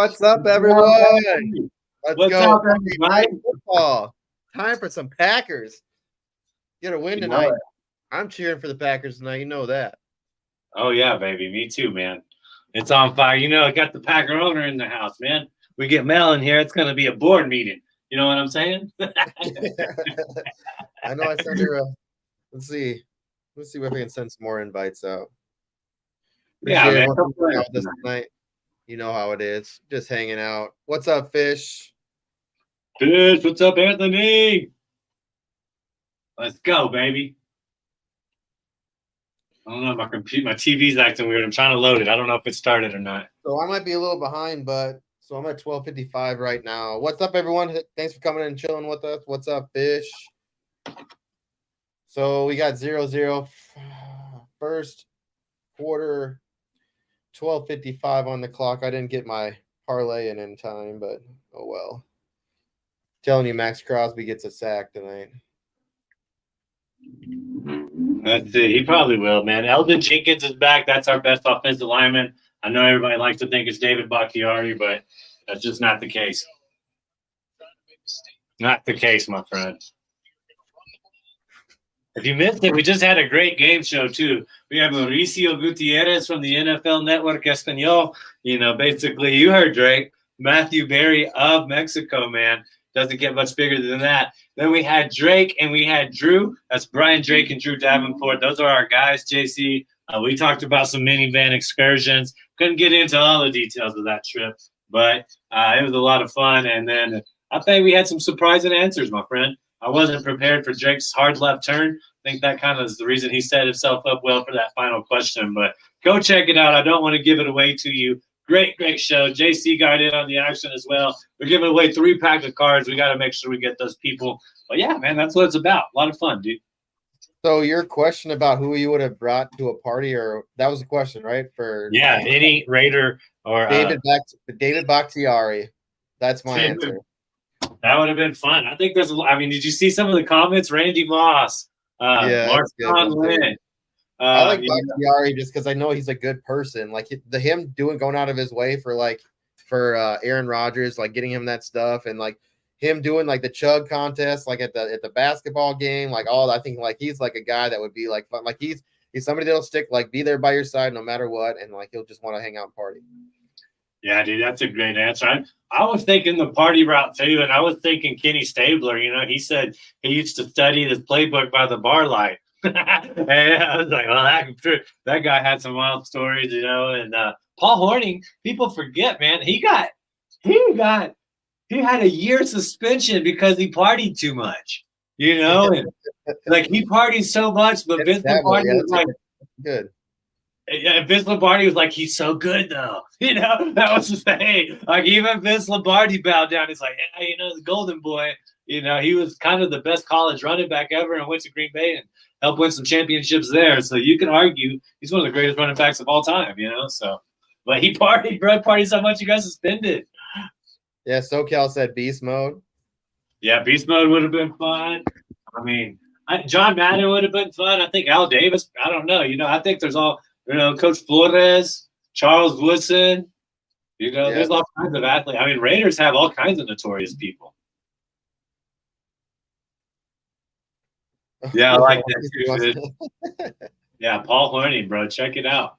What's up, everyone? Let's What's go. up, everybody? Football. Time for some Packers. Get a win You know tonight. it. I'm cheering for the Packers tonight. You know that. Oh, yeah, baby. Me too, man. It's on fire. You know, I got the Packer owner in the house, man. We get Mel in here. It's going to be a board meeting. You know what I'm saying? I know I sent her a – let's see. Let's see if we can send some more invites out. Yeah, man. This tonight. You know how it is. Just hanging out. What's up, Fish? Fish, what's up, Anthony? Let's go, baby. I don't know. My TV's acting weird. I'm trying to load it. I don't know if it started or not. So I might be a little behind, but so I'm at 12:55 right now. What's up, everyone? Thanks for coming in and chilling with us. What's up, Fish? So we got 0-0 first quarter, 12:55 on the clock. I didn't get my parlay in time, but oh well. Telling you, Max Crosby gets a sack tonight. That's it. He probably will, man. Eldon Jenkins is back. That's our best offensive lineman. I know everybody likes to think it's David Bakhtiari, but that's just not the case. Not the case, my friend. If you missed it, we just had a great game show, too. We have Mauricio Gutierrez from the NFL Network Espanol. You know, basically, you heard Drake. Matthew Berry of Mexico, man. Doesn't get much bigger than that. Then we had Drake and we had Drew. That's Brian Drake and Drew Davenport. Those are our guys, JC. We talked about some minivan excursions. Couldn't get into all the details of that trip, but it was a lot of fun. And then I think we had some surprising answers, my friend. I wasn't prepared for Drake's hard left turn. I think that kind of is the reason he set himself up well for that final question. But go check it out. I don't want to give it away to you. Great show. JC got in on the action as well. We're giving away 3 packs of cards. We got to make sure we get those people. But, yeah, man, that's what it's about. A lot of fun, dude. So your question about who you would have brought to a party, or that was the question, right? Any Raider or David Bakhtiari. That's my answer. That would have been fun. I think there's did you see some of the comments? Randy Moss, Marshawn Lynch. I like Bakhtiari just because I know he's a good person. Like him going out of his way for Aaron Rodgers, like getting him that stuff, and like him doing like the chug contest, like at the basketball game, like all. I think like he's like a guy that would be like fun. Like he's somebody that'll stick, like be there by your side no matter what, and like he'll just want to hang out and party. Yeah, dude, that's a great answer. I was thinking the party route too, and I was thinking Kenny Stabler. You know, he said he used to study his playbook by the bar light. And I was like, well, that guy had some wild stories, you know. And Paul Hornung, people forget, man, he had a year suspension because he partied too much, you know. And like he partied so much, but Vince Lombardi was like good. Vince Lombardi was like, he's so good though, you know. That was the thing. Like even Vince Lombardi bowed down. He's like, hey, you know, the Golden Boy. You know, he was kind of the best college running back ever, and went to Green Bay and helped win some championships there. So you can argue he's one of the greatest running backs of all time. You know, so but he partied so much he got suspended. Yeah, SoCal said beast mode. Yeah, beast mode would have been fun. I mean, John Madden would have been fun. I think Al Davis. I don't know. You know, I think there's all. You know, Coach Flores, Charles Woodson, you know, there's all kinds of athletes. I mean, Raiders have all kinds of notorious people. Yeah, I like that too. Yeah, Paul Hornung, bro. Check it out.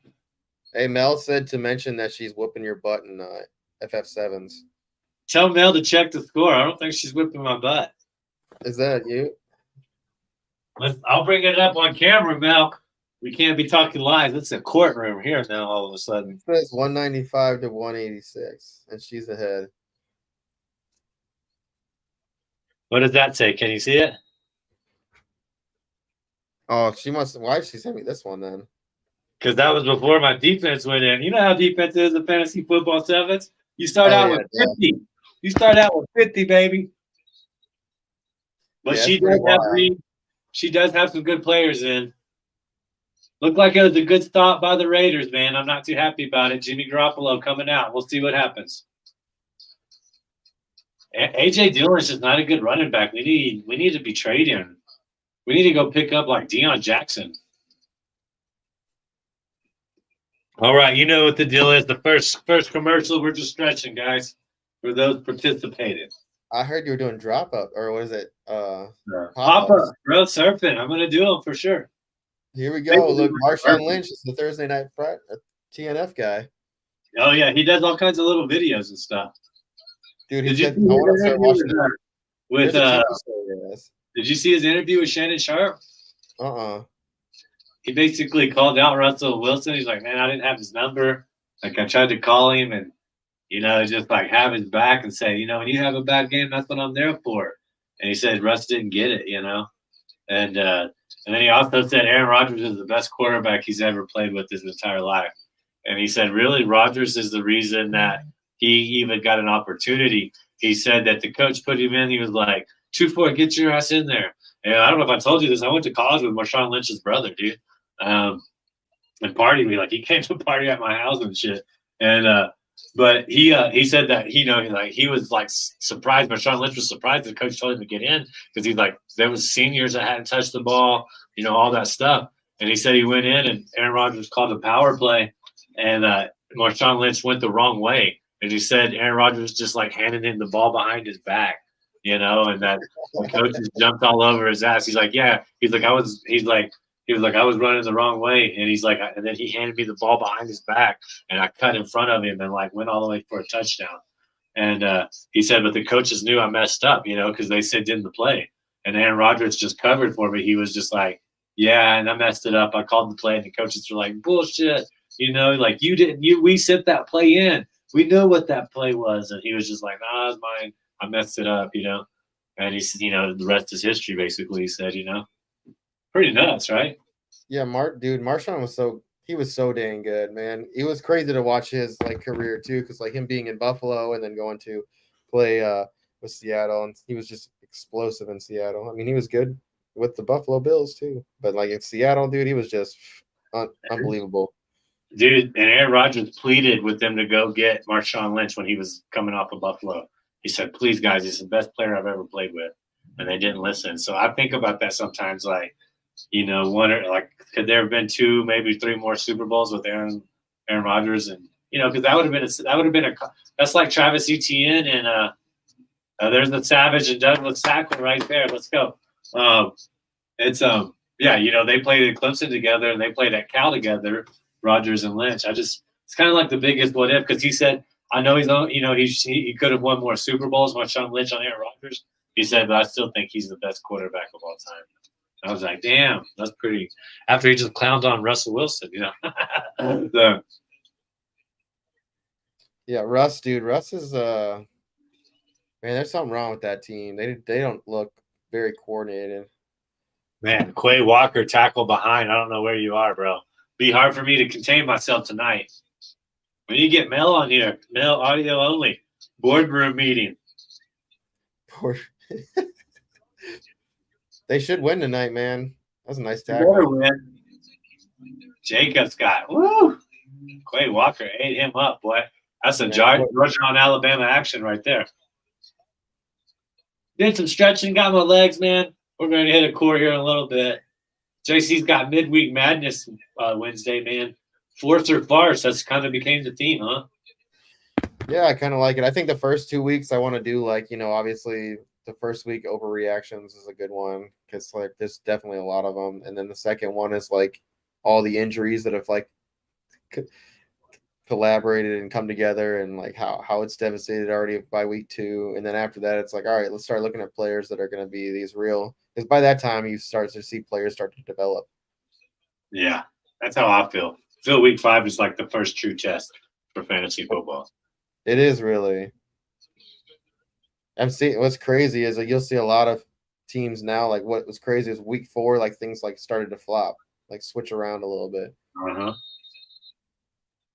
Hey, Mel said to mention that she's whooping your butt in FF7s. Tell Mel to check the score. I don't think she's whipping my butt. Is that you? I'll bring it up on camera, Mel. We can't be talking lies. It's a courtroom here now all of a sudden. It says 195 to 186, and she's ahead. What does that say? Can you see it? Oh, she must. Why did she send me this one then? Because that was before my defense went in. You know how defense is in fantasy football sevens? You start out with 50. Yeah. You start out with 50, baby. But she does have some good players in. Looked like it was a good stop by the Raiders, man. I'm not too happy about it. Jimmy Garoppolo coming out. We'll see what happens. A.J. Dillon's just not a good running back. We need to be trading. We need to go pick up like Deion Jackson. All right, you know what the deal is. The first commercial, we're just stretching, guys, for those participating. I heard you were doing drop up, or what is it? Pop-ups, bro, surfing. I'm gonna do them for sure. Here we go. Look, Marshawn Lynch is the Thursday night TNF guy. Oh yeah, he does all kinds of little videos and stuff. Dude, did you see his interview with Shannon Sharp? He basically called out Russell Wilson. He's like, man, I didn't have his number. Like, I tried to call him and, just like have his back and say, when you have a bad game, that's what I'm there for. And he said Russ didn't get it, And then he also said Aaron Rodgers is the best quarterback he's ever played with his entire life. And he said, really, Rodgers is the reason that he even got an opportunity. He said that the coach put him in. He was like, 2-4, get your ass in there. And I don't know if I told you this. I went to college with Marshawn Lynch's brother, dude. And party me. Like, he came to party at my house and shit. And but he said that, he was like surprised. Marshawn Lynch was surprised the coach told him to get in because he's like, there was seniors that hadn't touched the ball, all that stuff. And he said he went in and Aaron Rodgers called a power play and Marshawn Lynch went the wrong way. And he said Aaron Rodgers just like handed him the ball behind his back, and that the coach just jumped all over his ass. He's like, yeah. He was like, I was running the wrong way. And he's like, and then he handed me the ball behind his back and I cut in front of him and like went all the way for a touchdown. And he said, but the coaches knew I messed up, because they said didn't the play. And Aaron Rodgers just covered for me. He was just like, yeah, and I messed it up. I called the play and the coaches were like, bullshit. Like we sent that play in. We know what that play was. And he was just like, nah, it's mine. I messed it up, And he said, the rest is history, basically. He said, pretty nuts, right? Yeah, Marshawn was so dang good, man. It was crazy to watch his like career too, because like him being in Buffalo and then going to play with Seattle, and he was just explosive in Seattle. I mean, he was good with the Buffalo Bills too, but like in Seattle, dude, he was just unbelievable. Dude, and Aaron Rodgers pleaded with them to go get Marshawn Lynch when he was coming off of Buffalo. He said, please, guys, he's the best player I've ever played with. And they didn't listen. So I think about that sometimes, like, could there have been 2, maybe 3 more Super Bowls with Aaron Rodgers? And, because that's like Travis Etienne and there's the Savage and Douglas tackle right there. Let's go. They played at Clemson together and they played at Cal together. Rodgers and Lynch. It's kind of like the biggest what if, because he said, I know he could have won more Super Bowls, Marshawn Lynch on Aaron Rodgers. He said, but I still think he's the best quarterback of all time. And I was like, damn, that's pretty. After he just clowned on Russell Wilson, So, yeah, Russ, dude. Russ is man, there's something wrong with that team. They don't look very coordinated. Man, Quay Walker tackle behind. I don't know where you are, bro. Be hard for me to contain myself tonight. When you get Mel on here, Mel audio only, boardroom meeting. They should win tonight, man. That's a nice tackle. Jacobs got Quay Walker ate him up, boy. That's a Georgia on Alabama action right there. Did some stretching, got my legs, man. We're going to hit a core here in a little bit. JC's got midweek madness Wednesday, man. Force or farce, that's kind of became the theme, huh? Yeah, I kind of like it. I think the first 2 weeks I want to do obviously the first week overreactions is a good one because like there's definitely a lot of them. And then the second one is like all the injuries that have like collaborated and come together and like how it's devastated already by week 2. And then after that, it's like, all right, let's start looking at players that are going to be these real. Because by that time, you start to see players start to develop. Yeah, that's how I feel. I feel week 5 is like the first true test for fantasy football. It is really. I'm seeing what's crazy is that you'll see a lot of teams now. Like what was crazy is week 4, like things like started to flop, like switch around a little bit.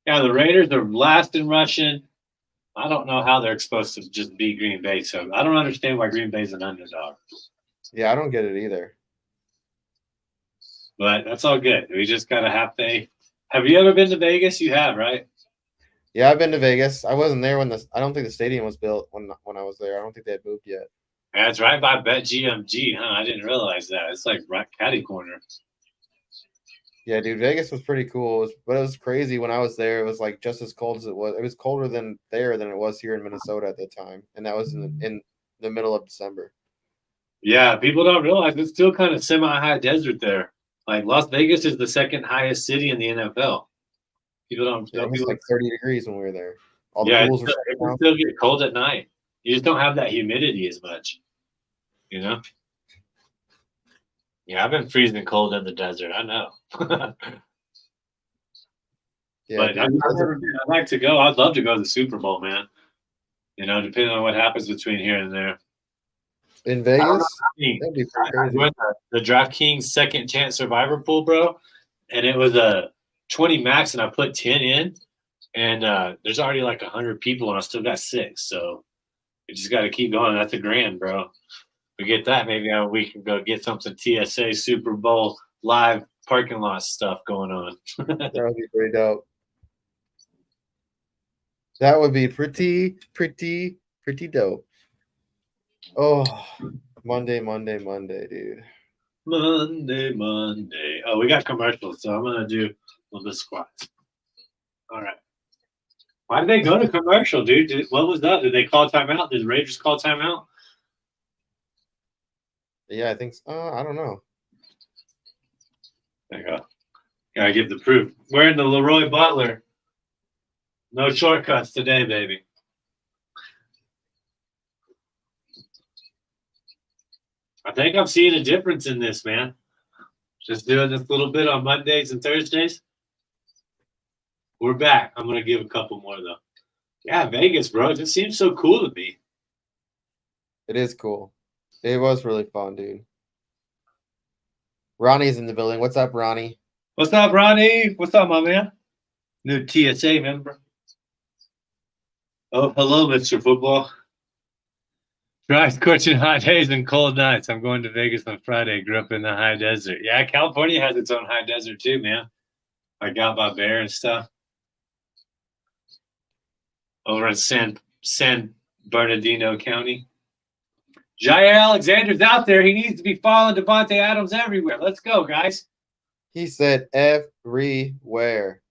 Yeah, the Raiders are last in rushing. I don't know how they're supposed to just beat Green Bay. So I don't understand why Green Bay's an underdog. Yeah, I don't get it either. But that's all good. We just got to have faith. Have you ever been to Vegas? You have, right? Yeah, I've been to Vegas. I wasn't there when I don't think the stadium was built when I was there. I don't think they had moved yet. Yeah, it's right by BetGMG, huh? I didn't realize that. It's like right catty corner. Yeah, dude, Vegas was pretty cool. But it was crazy when I was there. It was like just as cold as it was. It was colder than there than it was here in Minnesota at the time, and that was in the middle of December. Yeah, people don't realize it's still kind of semi-high desert there. Like Las Vegas is the second highest city in the NFL. People don't. Yeah, it was People, like 30 degrees when we were there. All the yeah, pools were shut it can down. still get cold at night. You just don't have that humidity as much. You know. Yeah, I've been freezing cold in the desert. I know. Yeah, But I've dude. never been. I'd like to go. I'd love to go to the Super Bowl, man. You know, depending on what happens between here and there. In I Vegas, mean, that'd be I pretty crazy. joined the DraftKings Second Chance Survivor Pool, bro, and it was a 20 max, and I put 10 in, and there's already like 100 people, and I still got 6. So we just got to keep going. That's $1,000, bro. We get that, maybe we can go get something TSA Super Bowl live parking lot stuff going on. That would be pretty dope. That would be pretty dope. Oh, Monday, dude. Monday. Oh, we got commercials, so I'm gonna do the squats. All right. Why did they go to commercial, dude? What was that? Did they call timeout? Did the Raiders call timeout? Yeah, I think so. I don't know. There you go. Gotta give the proof. Wearing the Leroy Butler. No shortcuts today, baby. I think I'm seeing a difference in this, man. Just doing this little bit on Mondays and Thursdays. We're back. I'm gonna give a couple more though. Yeah, Vegas, bro. It just seems so cool to me. It is cool. It was really fun, dude. Ronnie's in the building. What's up, Ronnie? What's up, Ronnie? What's up, my man? New TSA member. Oh, hello, Mr. Football. Dry, scorching hot days and cold nights. I'm going to Vegas on Friday. Grew up in the high desert. Yeah, California has its own high desert too, man. Like out by Bear and stuff. Over in San Bernardino County. Jair Alexander's out there. He needs to be following Devontae Adams everywhere. Let's go, guys. He said everywhere.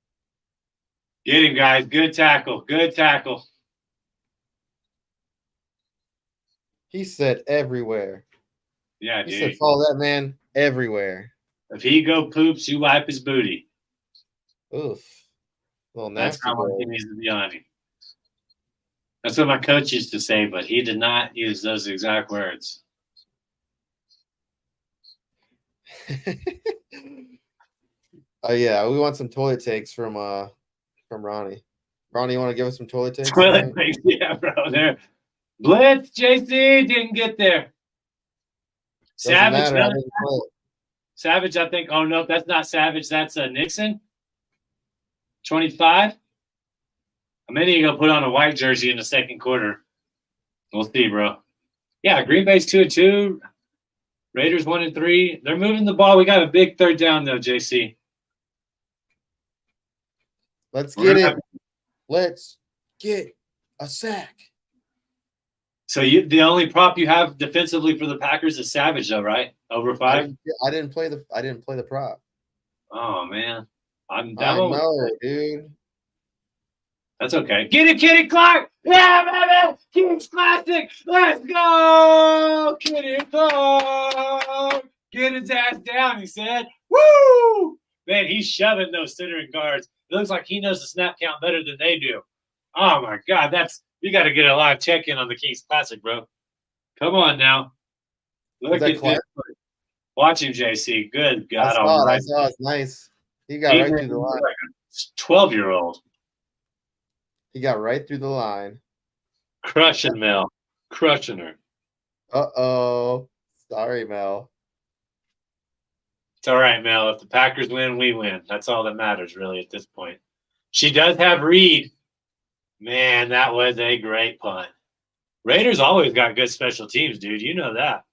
Get him, guys. Good tackle. Good tackle. He said everywhere. Yeah, He dude. said follow that man everywhere. If he go poops, you wipe his booty. Oof. A little That's nasty. how much he needs to be on him. That's what my coach used to say, but he did not use those exact words. Oh yeah, we want some toilet takes from Ronnie. Ronnie, you want to give us some toilet takes? Toilet takes, yeah, bro. There. Blitz, JC didn't get there. Savage, Savage, I think. Oh no, that's not Savage. That's Nixon. 25. I'm going to put on a white jersey in the second quarter. We'll see, bro. Yeah, Green Bay's 2-2. Raiders 1-3. They're moving the ball. We got a big third down though, JC. Let's get it. Let's get a sack. So the only prop you have defensively for the Packers is Savage, though, right? Over 5. I didn't play the prop. Oh man, I know, dude. That's okay. Get it, Kenny Clark. Yeah, baby. Kings Classic. Let's go, Kenny Clark. Get his ass down, he said. Woo! Man, he's shoving those centering guards. It looks like he knows the snap count better than they do. Oh my God, you got to get a live check-in on the Kings Classic, bro. Come on now. Look at this. Watch him, JC. Good God. I saw it. It's nice. He got right through the line. Like a 12-year-old. He got right through the line. Crushing Mel. Crushing her. Uh-oh. Sorry, Mel. It's all right, Mel. If the Packers win, we win. That's all that matters, really, at this point. She does have Reed. Man, that was a great punt. Raiders always got good special teams, dude. You know that.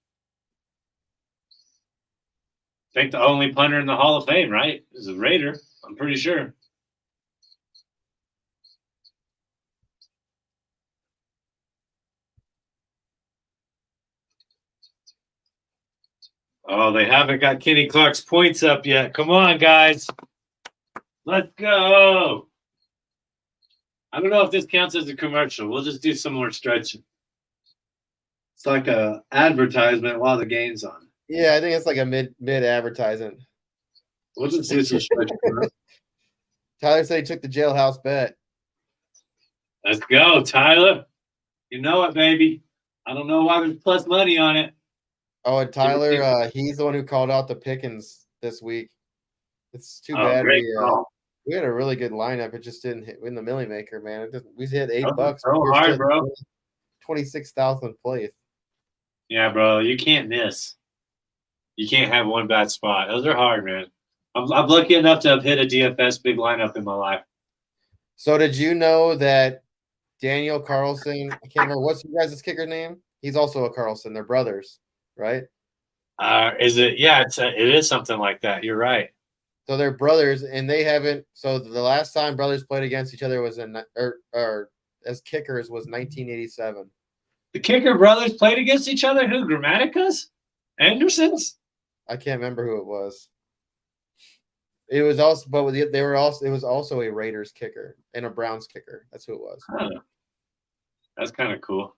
I think the only punter in the Hall of Fame, right, is a Raider. I'm pretty sure. Oh, they haven't got Kenny Clark's points up yet. Come on, guys. Let's go. I don't know if this counts as a commercial. We'll just do some more stretching. It's like a advertisement while the game's on. Yeah, I think it's like a mid advertisement. We'll just do some stretching. Tyler said he took the jailhouse bet. Let's go, Tyler. You know it, baby. I don't know why there's plus money on it. Oh, and Tyler, he's the one who called out the Pickens this week. It's too bad we had a really good lineup. It just didn't hit in the Millie Maker, man. We hit $8. So hard, bro. 26,000 plays. Yeah, bro. You can't miss. You can't have one bad spot. Those are hard, man. I'm lucky enough to have hit a DFS big lineup in my life. So did you know that Daniel Carlson, I can't remember, what's your guys' kicker name? He's also a Carlson. They're brothers, right? Is it? Yeah, it is something like that. You're right. So they're brothers, and they haven't. So the last time brothers played against each other was or as kickers was 1987. The kicker brothers played against each other. Who? Grammaticas? Andersons? I can't remember who it was. It was also, but they were also. It was also a Raiders kicker and a Browns kicker. That's who it was. Huh. That's kind of cool.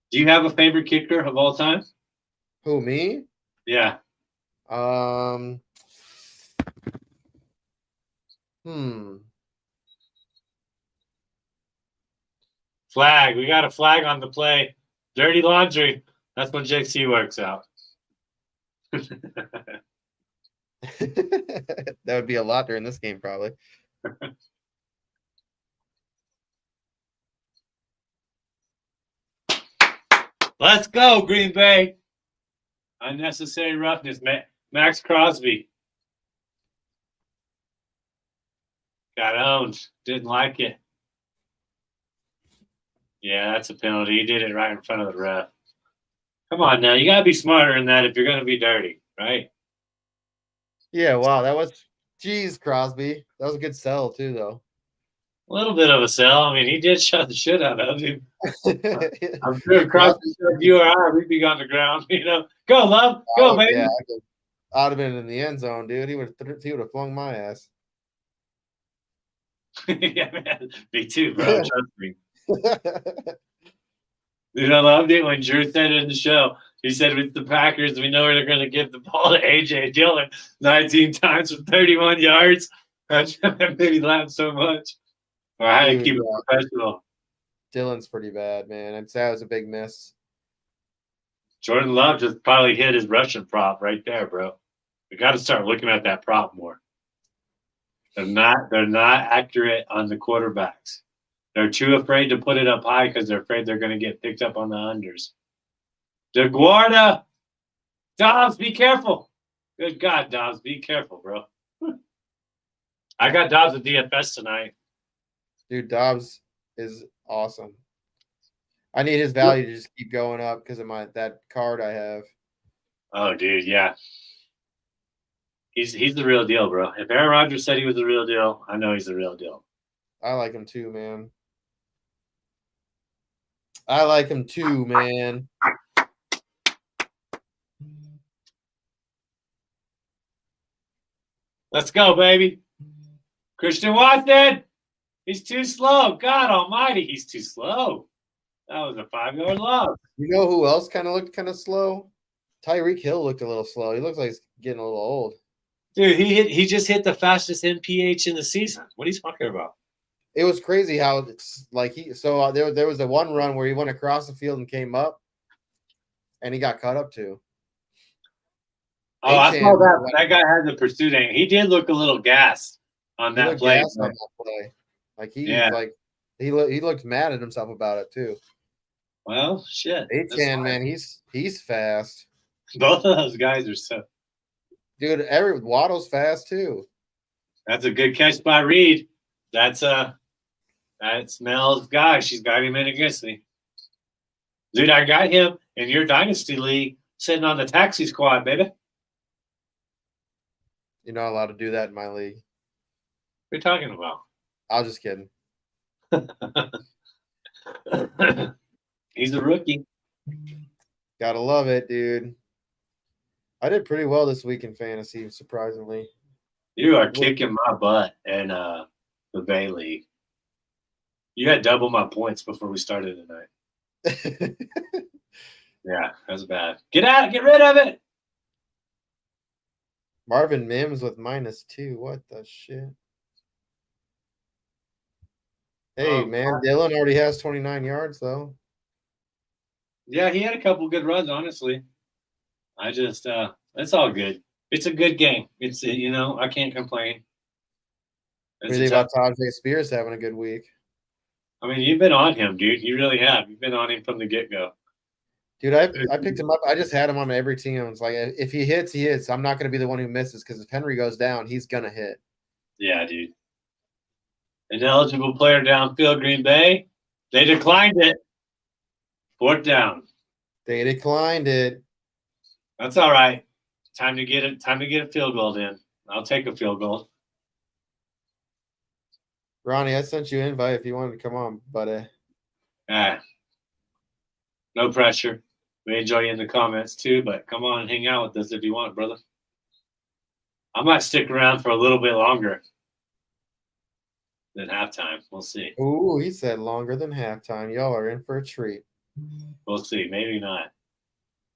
Do you have a favorite kicker of all time? Who, me? Yeah. Flag. We got a flag on the play. Dirty laundry. That's when JC works out. That would be a lot during this game, probably. Let's go, Green Bay. Unnecessary roughness. Max Crosby. Got owned. Didn't like it. Yeah, that's a penalty. He did it right in front of the ref. Come on now. You got to be smarter than that if you're going to be dirty, right? Yeah, wow. That was, geez, Crosby. That was a good sell, too, though. A little bit of a sell. I mean, he did shut the shit out of him. I'm sure if Crosby said you or I, we'd be on the ground. You know, go, love. Go, baby. Yeah, I'd have been in the end zone, dude. He would have flung my ass. Yeah, man. Me too, bro. Trust me. Dude, I loved it when Drew said it in the show. He said, with the Packers, we know they're going to give the ball to A.J. Dillon 19 times for 31 yards. That made me laugh so much. Or I had to keep it professional. Dillon's pretty bad, man. I'd say it was a big miss. Jordan Love just probably hit his Russian prop right there, bro. We got to start looking at that prop more. They're not accurate on the quarterbacks. They're too afraid to put it up high because they're afraid they're going to get picked up on the unders. DeGuarda. Dobbs, be careful. Good God, Dobbs, be careful, bro. I got Dobbs at DFS tonight. Dude, Dobbs is awesome. I need his value to just keep going up because of that card I have. Oh, dude, yeah. He's the real deal, bro. If Aaron Rodgers said he was the real deal, I know he's the real deal. I like him too, man. I like him too, man. Let's go, baby. Christian Watson. He's too slow. God almighty, he's too slow. That was a 5-yard loss. You know who else kind of looked kind of slow? Tyreek Hill looked a little slow. He looks like he's getting a little old. Dude, he just hit the fastest MPH in the season. What are you talking about? It was crazy how it's like there was a one run where he went across the field and came up, and he got caught up too. Oh, I saw that. That guy had the pursuit angle. He did look a little gassed on that play. Like he looked mad at himself about it too. Well, shit. A-Chan, man, he's fast. Both of those guys are so. Dude, Waddle's fast too. That's a good catch by Reed. That's Mel's guy. She's got him in against me. Dude, I got him in your dynasty league sitting on the taxi squad, baby. You're not allowed to do that in my league. What are you talking about? I was just kidding. He's a rookie. Gotta love it, dude. I did pretty well this week in fantasy, surprisingly. You are kicking my butt in the Bay League. You had double my points before we started tonight. Yeah, that's bad. Get rid of it. Marvin Mims with -2. What the shit? Hey, man, Dylan already has 29 yards, though. Yeah, he had a couple good runs, honestly. I just, it's all good. It's a good game. It's, I can't complain. What do you think about Tajay Spears having a good week? I mean, you've been on him, dude. You really have. You've been on him from the get-go. Dude, I picked him up. I just had him on every team. It's like, if he hits, he hits. I'm not going to be the one who misses because if Henry goes down, he's going to hit. Yeah, dude. An eligible player downfield, Green Bay. They declined it. 4th down. They declined it. That's all right. Time to get a field goal in. I'll take a field goal. Ronnie, I sent you an invite if you wanted to come on, buddy. No pressure. We enjoy you in the comments too, but come on and hang out with us if you want, brother. I might stick around for a little bit longer than halftime. We'll see. Ooh, he said longer than halftime. Y'all are in for a treat. We'll see. Maybe not.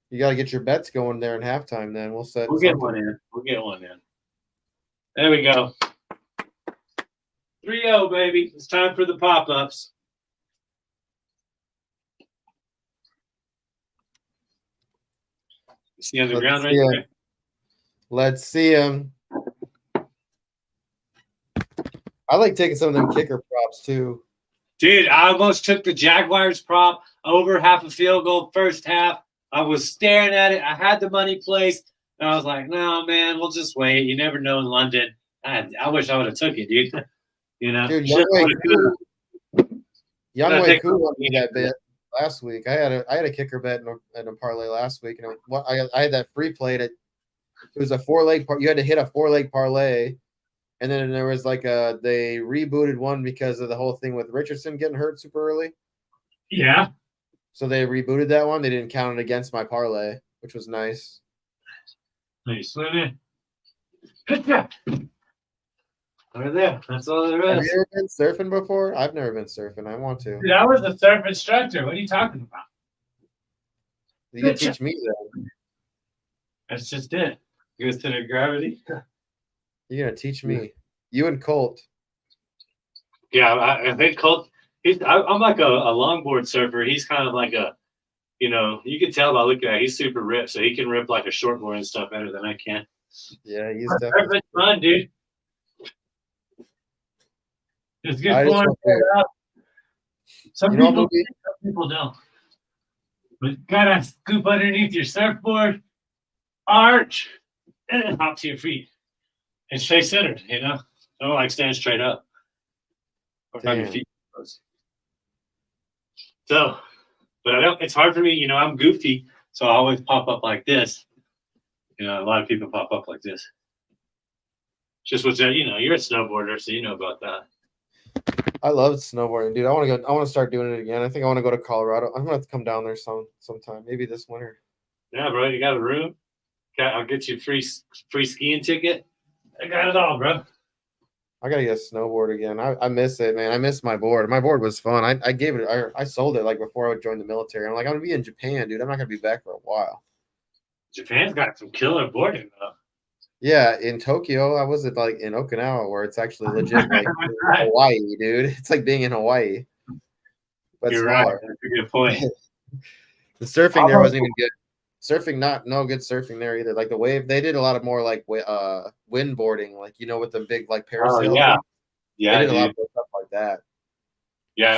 You got to get your bets going there in halftime. Then we'll get one in. We'll get one in. There we go. 3-0, baby. It's time for the pop-ups. You see on the ground right there? Let's see him. I like taking some of them kicker props too. Dude, I almost took the Jaguars prop over half a field goal first half. I was staring at it. I had the money placed. And I was like, no, man, we'll just wait. You never know in London. I wish I would have took it, dude. Dude, Young Way Koo won me that bet last week. I had a kicker bet in a parlay last week, and I had that free play. It was a 4-leg. You had to hit a 4-leg parlay, and then there was like they rebooted one because of the whole thing with Richardson getting hurt super early. Yeah. So they rebooted that one. They didn't count it against my parlay, which was nice. Nice, man. Good job. Over there. That's all there is. Have you ever been surfing before? I've never been surfing. I want to. Dude, I was a surf instructor. What are you talking about? You can teach me that. That's just it. You go center of gravity. You're gonna teach me. You and Colt. Yeah, I think Colt. I'm like a longboard surfer. He's kind of like a, you can tell by looking at it, he's super ripped, so he can rip like a shortboard and stuff better than I can. Yeah, he's definitely fun, dude. It's good fun. Some people don't. But gotta scoop underneath your surfboard, arch, and then hop to your feet. And stay centered, Don't like stand straight up. Or have your feet close. So, but it's hard for me, I'm goofy, so I always pop up like this. A lot of people pop up like this. Just what you're a snowboarder, so you know about that. I love snowboarding, dude. I want to start doing it again. I think I want to go to Colorado. I'm gonna have to come down there sometime, maybe this winter. Yeah, bro. You got a room? I'll get you a free skiing ticket. I got it all, bro. I gotta get a snowboard again. I miss it, man. I miss my board. My board was fun. I gave it. I sold it like before I joined the military. I'm like, I'm gonna be in Japan, dude. I'm not gonna be back for a while. Japan's got some killer boarding though. Yeah, in Tokyo, I was like in Okinawa, where it's actually legit like Hawaii, dude. It's like being in Hawaii. But you're smaller. Right. That's a good point. The surfing there wasn't even good. Surfing, no good surfing there either. Like the wave, they did a lot of more like wind boarding, like with the big like parasail. Oh, yeah, yeah. They did a lot of stuff like that. Yeah,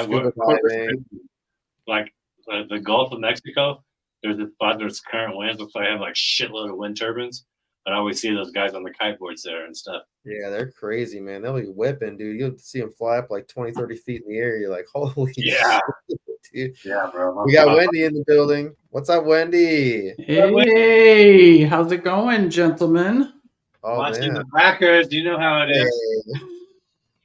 like the Gulf of Mexico. There's a spot there's current winds, looks like they have like shitload of wind turbines. But I always see those guys on the kiteboards there and stuff. Yeah, they're crazy, man. They'll be whipping, dude. You'll see them fly up like 20, 30 feet in the air. You're like, holy shit, dude. Yeah, bro. We got Wendy in the building. What's up, Wendy? Hey, how's it going, gentlemen? Oh, watching the Packers. Do you know how it is?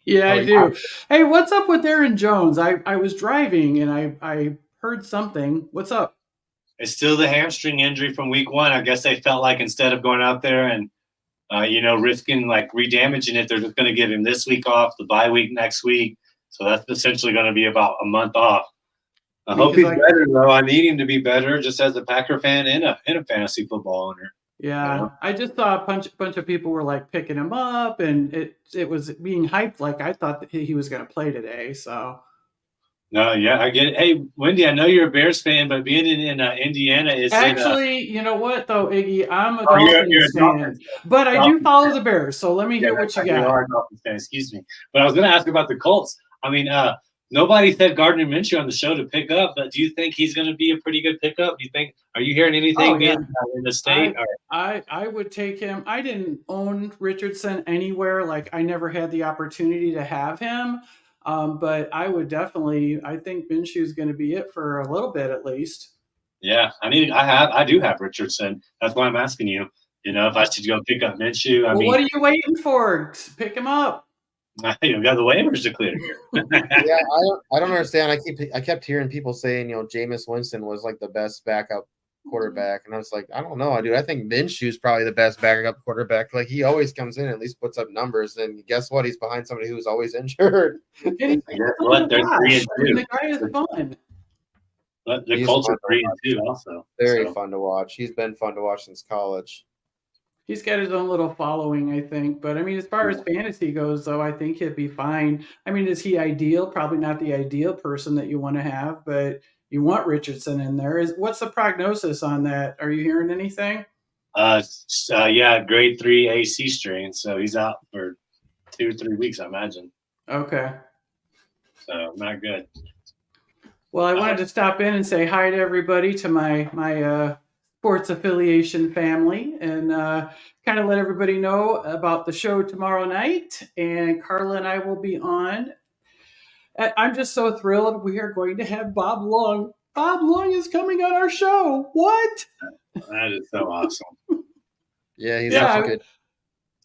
Yeah, I do. Hey, what's up with Aaron Jones? I was driving and I heard something. What's up? It's still the hamstring injury from week 1. I guess they felt like instead of going out there and risking like redamaging it, they're just going to give him this week off, the bye week next week. So that's essentially going to be about a month off. I hope he's better, though. I need him to be better, just as a Packer fan and a fantasy football owner. Yeah, I just saw a bunch of people were like picking him up, and it was being hyped like I thought that he was going to play today. So. No, yeah, I get it. Hey, Wendy, I know you're a Bears fan, but being in Indiana is actually, you know what though, Iggy, I'm a Dolphins fan, but I do follow the Bears. So let me hear what you got. You are a Dolphins fan, excuse me. But I was going to ask about the Colts. I mean, nobody said Gardner Minshew on the show to pick up, but do you think he's going to be a pretty good pickup? Do you think? Are you hearing anything in the state? I would take him. I didn't own Richardson anywhere. Like I never had the opportunity to have him. But I would definitely. I think Minshew is going to be it for a little bit at least. Yeah, I do have Richardson. That's why I'm asking you. If I should go pick up Minshew. I mean, what are you waiting for? Pick him up. You've got the waivers to clear here. Yeah, I don't understand. I kept hearing people saying, Jameis Winston was like the best backup quarterback, and I was like, I don't know, dude. I think Minshew's probably the best backup quarterback. Like he always comes in, at least puts up numbers, and guess what? He's behind somebody who's always injured. Guess what? They're 3-2. The guy is fun. But the Colts are 3-2 also. Very fun to watch. He's been fun to watch since college. He's got his own little following, I think. But, I mean, as far as fantasy goes, though, I think he'll be fine. I mean, is he ideal? Probably not the ideal person that you want to have, but you want Richardson in there. What's the prognosis on that? Are you hearing anything? Yeah, grade 3 AC strain. So he's out for 2 or 3 weeks, I imagine. Okay. So not good. Well, I wanted to stop in and say hi to everybody, to my sports affiliation family, and kind of let everybody know about the show tomorrow night. And Carla and I will be on. I'm just so thrilled. We are going to have Bob Long. Bob Long is coming on our show. What? That is so awesome. Yeah, he's such a good.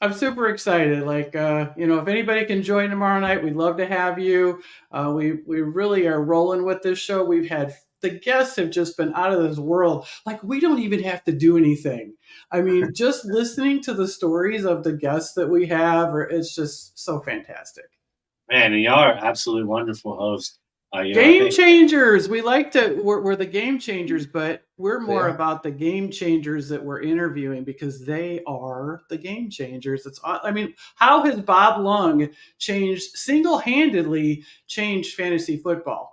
I'm super excited. Like, if anybody can join tomorrow night, we'd love to have you. We really are rolling with this show. The guests have just been out of this world. Like, we don't even have to do anything. I mean, just listening to the stories of the guests that we have, it's just so fantastic. Man, and y'all are absolutely wonderful hosts. Game changers. We like to. We're the game changers, but we're more about the game changers that we're interviewing because they are the game changers. How has Bob Long single-handedly changed fantasy football?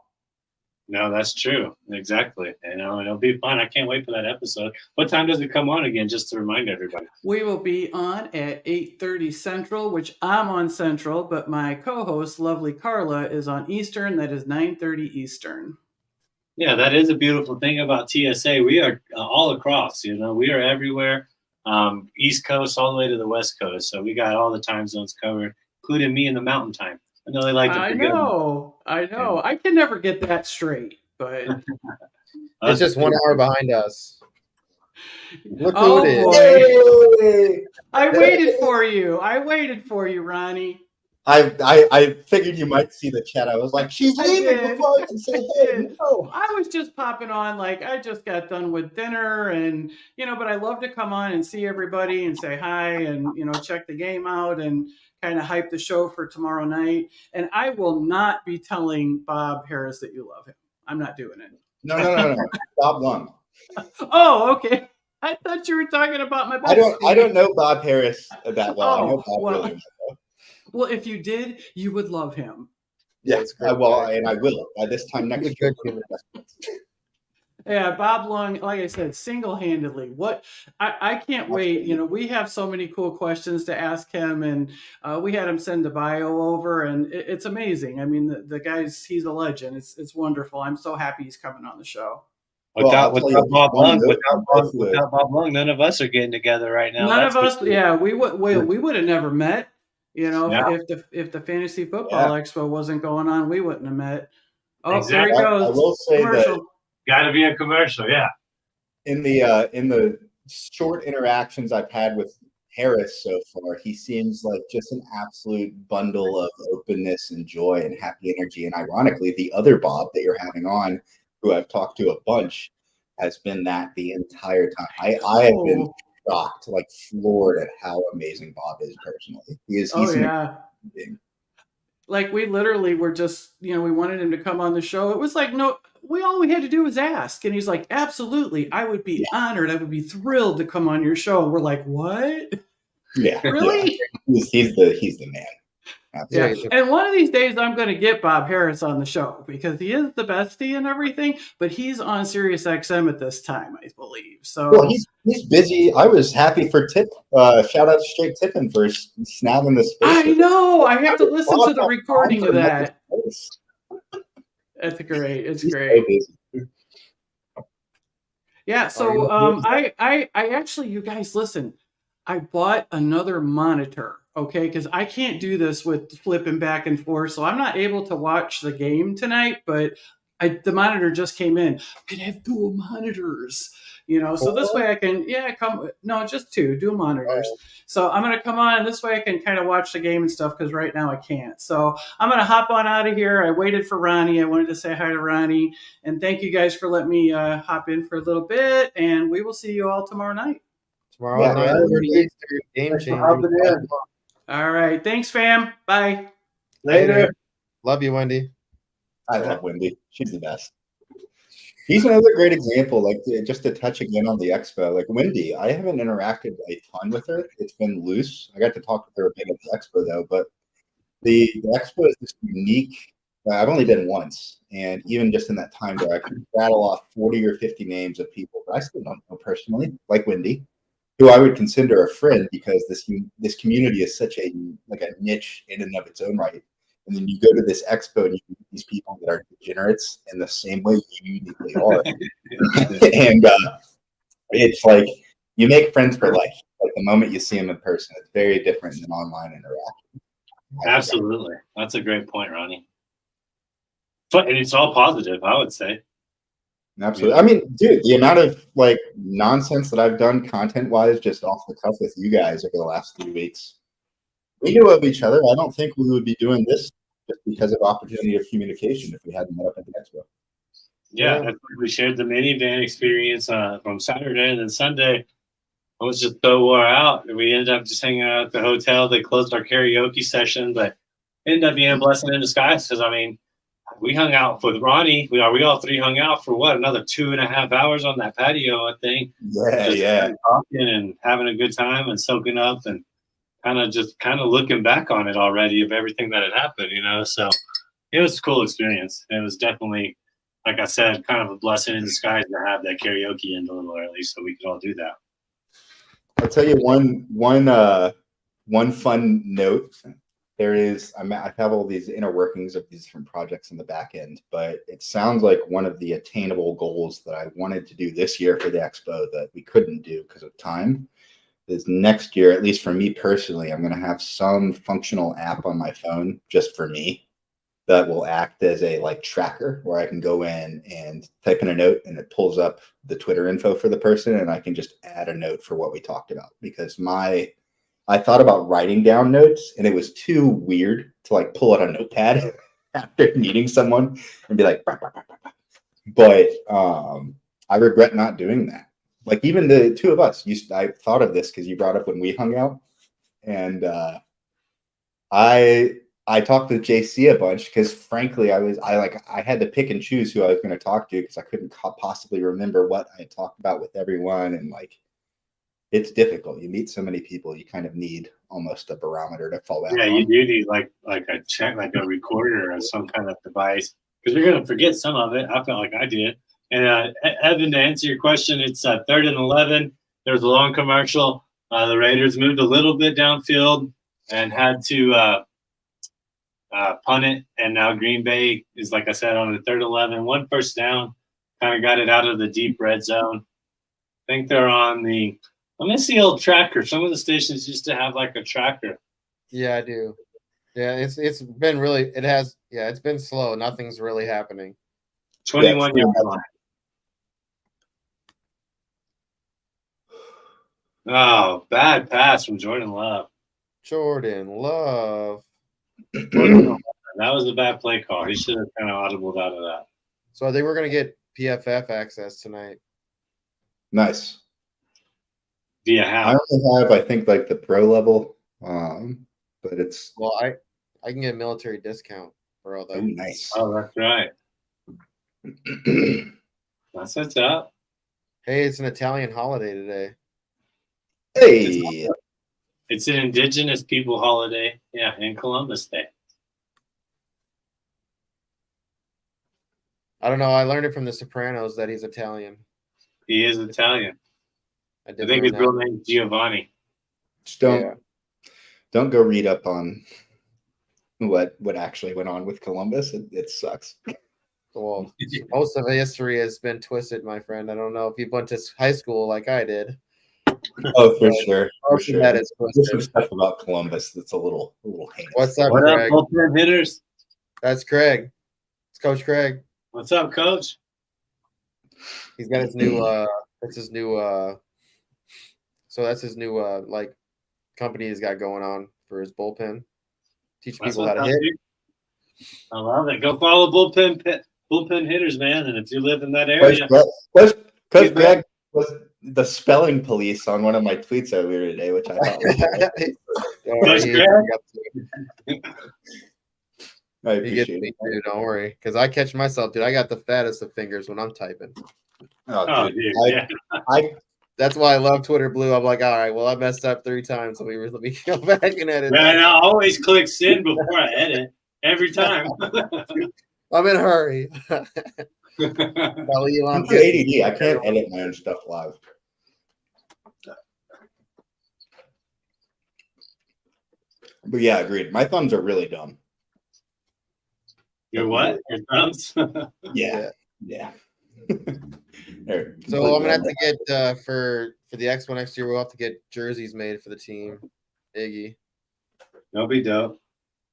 No, that's true. Exactly. And it'll be fun. I can't wait for that episode. What time does it come on again, just to remind everybody? We will be on at 8:30 Central, which I'm on Central, but my co-host, lovely Carla, is on Eastern. That is 9:30 Eastern. Yeah, that is a beautiful thing about TSA. We are all across, we are everywhere, East Coast all the way to the West Coast. So we got all the time zones covered, including me in the mountain time. I know they like to forget. I know. Yeah. I can never get that straight, but it's just 1 hour behind us. Look who it is. I waited for you, Ronnie. I figured you might see the chat. I was like, she's leaving before I can say hey. No. I was just popping on, like I just got done with dinner, and but I love to come on and see everybody and say hi and check the game out and kind of hype the show for tomorrow night. And I will not be telling Bob Harris that you love him. I'm not doing it. No. Bob Long. Oh, okay. I thought you were talking about my best. I don't know Bob Harris that well. I know Bob really well. Well, if you did, you would love him. Yes, and I will by this time next year. Yeah, Bob Long, like I said, single-handedly. I can't wait. We have so many cool questions to ask him, and we had him send the bio over, and it's amazing. I mean, the guy's, he's a legend. It's wonderful. I'm so happy he's coming on the show. Without Bob Long, none of us are getting together right now. None of us. Yeah, we would have never met. If the Fantasy Football Expo wasn't going on, we wouldn't have met. Oh, exactly. There he goes. I will say that. Got to be a commercial, yeah. In the short interactions I've had with Harris so far, he seems like just an absolute bundle of openness and joy and happy energy. And ironically, the other Bob that you're having on, who I've talked to a bunch, has been that the entire time. I have been shocked, like floored at how amazing Bob is personally. He's like we literally were just, we wanted him to come on the show. It was like, no, all we had to do was ask. And he's like, absolutely. I would be honored. I would be thrilled to come on your show. And we're like, what? Yeah. Really? Yeah. He's the man. Absolutely. Yeah. And one of these days I'm going to get Bob Harris on the show because he is the bestie and everything, but he's on Sirius XM at this time, I believe. So well, he's busy. I was happy for Tip. Shout out to Straight Tippin for snagging this. I know. I have to listen to the recording of that. That's great. It's great. Yeah. So I actually, you guys, listen. I bought another monitor, okay, because I can't do this with flipping back and forth, so I'm not able to watch the game tonight, but the monitor just came in. I can have dual monitors, so this way I can, just two dual monitors. So I'm going to come on, and this way I can kind of watch the game and stuff, because right now I can't. So I'm going to hop on out of here. I waited for Ronnie. I wanted to say hi to Ronnie, and thank you guys for letting me hop in for a little bit, and we will see you all tomorrow night. Tomorrow night, game changer. All right. Thanks, fam. Bye. Later. Love you, Wendy. I love Wendy. She's the best. He's another great example, like just to touch again on the expo. Like Wendy, I haven't interacted a ton with her. It's been loose. I got to talk with her a bit at the expo though, but the expo is this unique. I've only been once, and even just in that time there, I could rattle off 40 or 50 names of people that I still don't know personally, like Wendy, who I would consider a friend because this community is such a niche in and of its own right. And then you go to this expo and you meet these people that are degenerates in the same way you uniquely are. And it's like you make friends for life. Like the moment you see them in person, it's very different than online interaction. Absolutely. That's a great point, Ronnie. But and it's all positive, I would say. Absolutely. I mean, dude, the amount of nonsense that I've done content-wise just off the cuff with you guys over the last 3 weeks. We knew of each other. I don't think we would be doing this just because of opportunity of communication if we hadn't met up at the expo. Yeah, we shared the minivan experience from Saturday, and then Sunday I was just so wore out. We ended up just hanging out at the hotel. They closed our karaoke session, but it ended up being a blessing in disguise because, we hung out with Ronnie. We all three hung out for another 2.5 hours on that patio, I think. Yeah. Talking and having a good time and soaking up and kind of looking back on it already of everything that had happened, So it was a cool experience. It was definitely, like I said, kind of a blessing in disguise to have that karaoke end a little early so we could all do that. I'll tell you one fun note. There is, I have all these inner workings of these different projects in the back end, but it sounds like one of the attainable goals that I wanted to do this year for the expo that we couldn't do because of time is next year, at least for me personally, I'm going to have some functional app on my phone just for me that will act as a tracker where I can go in and type in a note and it pulls up the Twitter info for the person and I can just add a note for what we talked about because I thought about writing down notes and it was too weird to pull out a notepad after meeting someone and be like, bah, bah, bah, bah, bah. But I regret not doing that. Even the two of us, I thought of this because you brought up when we hung out, and I talked with JC a bunch because frankly, I had to pick and choose who I was going to talk to because I couldn't possibly remember what I had talked about with everyone, and it's difficult. You meet so many people, you kind of need almost a barometer to fall back on. Yeah, you do need a check, a recorder or some kind of device because you're going to forget some of it. I felt like I did. And Evan, to answer your question, it's 3rd and 11. There's a long commercial. The Raiders moved a little bit downfield and had to punt it. And now Green Bay is, like I said, on the 3rd and 11. 1 first down, kind of got it out of the deep red zone. I think they're on the – I'm going to see old tracker. Some of the stations used to have a tracker. Yeah, I do. Yeah, it's been really – it's been slow. Nothing's really happening. 21-yard line. Oh, bad pass from Jordan Love. That was a bad play call. He should have kind of audibled out of that. So they were going to get PFF access tonight. Nice. Via I how? only have, I think, like the pro level, but it's Well, I can get a military discount for all that. nice. Oh, that's right. That's what's up. Hey, it's an Italian holiday today. Hey, It's an indigenous people holiday. Yeah, and Columbus Day. I don't know. I learned it from The Sopranos that he's Italian. He is Italian. I I did think learn his that. real name is Giovanni. just don't go read up on what actually went on with Columbus. It sucks. Well, most of history has been twisted, my friend. I don't know if you went to high school like I did. Oh, for sure. For Most of sure. that is There's some twisted. stuff about Columbus that's a little heinous. What's up, What up, Craig? bullpen hitters? That's Craig. It's Coach Craig. What's up, Coach? He's got his new that's his new so that's his new like company he's got going on for his bullpen. Teach That's people how to what's hit. up, dude. I love it. Go follow bullpen hitters, man. And if you live in that area, Coach Greg was the spelling police on one of my tweets earlier today, which I thought was great. Coach Greg? I You get appreciate me, it. dude, don't worry. Because I catch myself, dude. I got the fattest of fingers when I'm typing. Oh, Dude, dude, I- yeah. That's why I love Twitter Blue. I'm like, all right, well, I messed up 3 times, so let me go back and edit. Man, I always click send before I edit every time. I'm in a hurry. I'm too ADD. I can't edit my own stuff live. But yeah, agreed. My thumbs are really dumb. Your what? Your thumbs? Yeah. So I'm gonna have to get for the Expo next year. We'll have to get jerseys made for the team. Iggy, Don't be dope.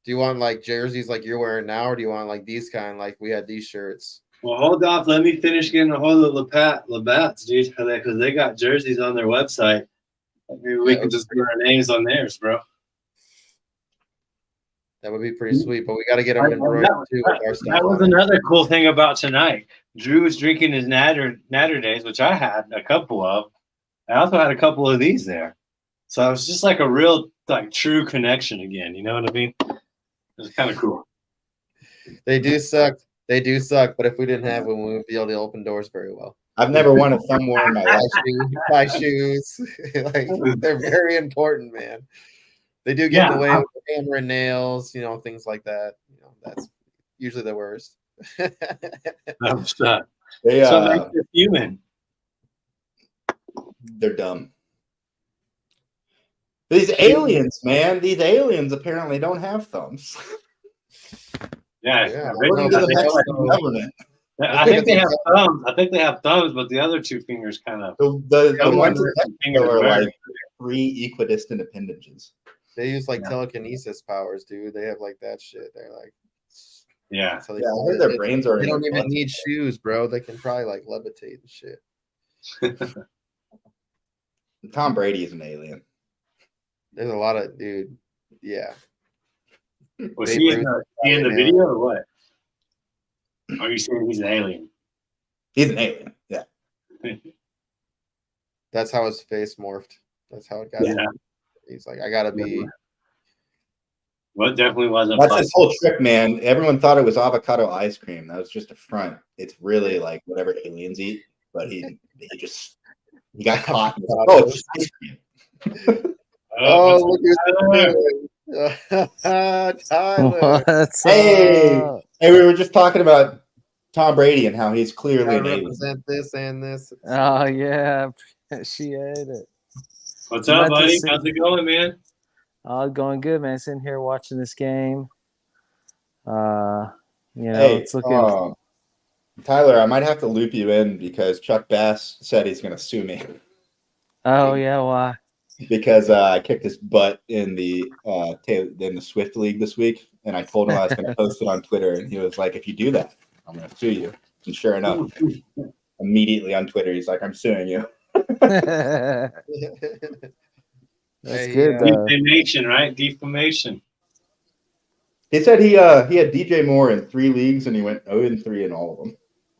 do you want like jerseys like you're wearing now, or do you want like these kind like we had these shirts? Well, hold off. Let me finish getting a hold of Labatt's, dude, because they got jerseys on their website. Maybe we can just put our names on theirs, bro. That would be pretty sweet, but we got to get them embroidered too with our stuff. That was another cool thing about tonight. Drew was drinking his natter days, which I had a couple of. I also had a couple of these there. So it was just like a real, like, true connection again. You know what I mean? It was kind of cool. They do suck. They do suck, but if we didn't have them, we wouldn't be able to open doors very well. I've never worn a thumb war in my life. My shoes, like they're very important, man. They do get in the way with the hammer and nails, you know, things like that. You know, that's usually the worst. I'm stuck. They, So makes you human. they're dumb. These aliens, man. These aliens apparently don't have thumbs. Yeah. Yeah. According to the Mexican government. I think they have thumbs. I think they have thumbs, but the other two fingers kind of. The ones in fingers Mexico are vary. like 3 equidistant appendages. They use like telekinesis powers, dude. They have like that shit. They're like, Yeah. so Yeah, I heard their brains are. They in don't their even butts. need shoes, bro. They can probably like levitate and shit. Tom Brady is an alien. There's a lot of dude. Yeah. Was Babe he in Ruth, the man. video or what? Are you saying he's an alien? He's an alien. Yeah. That's how his face morphed. That's how it got. Yeah. He's like, I gotta be. Well, it definitely wasn't. That's his whole trick, man. Everyone thought it was avocado ice cream. That was just a front. It's really like whatever aliens eat, but he got caught. Oh, it's just ice cream. Oh, look who's Tyler. What's Hey, up? hey, we were just talking about Tom Brady and how he's clearly I an alien. represent this and this. Oh yeah, appreciate it. What's Glad up, to buddy? see- How's it going, man? Oh, going good, man. Sitting here watching this game. You know, Hey, it's looking. Tyler, I might have to loop you in because Chuck Bass said he's going to sue me Oh yeah, why? because I kicked his butt in the Swift League this week, and I told him I was going to post it on Twitter, and he was like, "If you do that, I'm going to sue you." And sure enough, immediately on Twitter, he's like, "I'm suing you." That's Hey, good though. Defamation, right? Defamation. He said he had DJ Moore in 3 leagues, and he went 0-3 in all of them.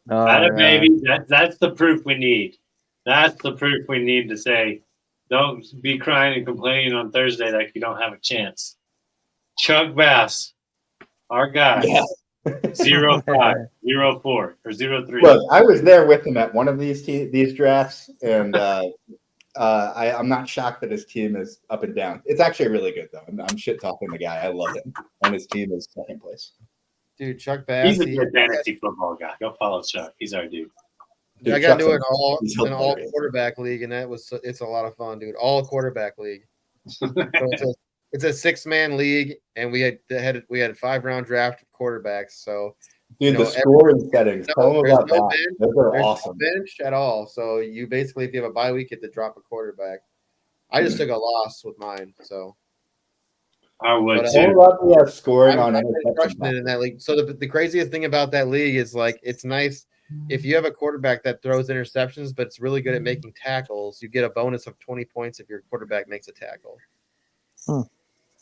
Oh, That right. baby. That's the proof we need. That's the proof we need to say. Don't be crying and complaining on Thursday like you don't have a chance. Chuck Bass, our guy, Yeah. 0-5, 0-4, or 0-3. Look, I was there with him at one of these drafts, and I'm not shocked that his team is up and down. It's actually really good, though. I'm shit talking the guy. I love him, and his team is second place. Dude, Chuck Bass. He's a good fantasy football guy. Go follow Chuck. He's our dude. Dude, I got to do an all quarterback league, and it's a lot of fun, dude. All quarterback league. So it's a 6-man league, and we had 5-round draft of quarterbacks. So, dude, the scoring settings. Tell them about that. Bench, those are awesome. No bench at all. So you basically, if you have a bye week, get to drop a quarterback. I just took a loss with mine, so. I would too. We have scoring on in that league. So the craziest thing about that league is like it's nice if you have a quarterback that throws interceptions, but it's really good at making tackles. You get a bonus of 20 points if your quarterback makes a tackle.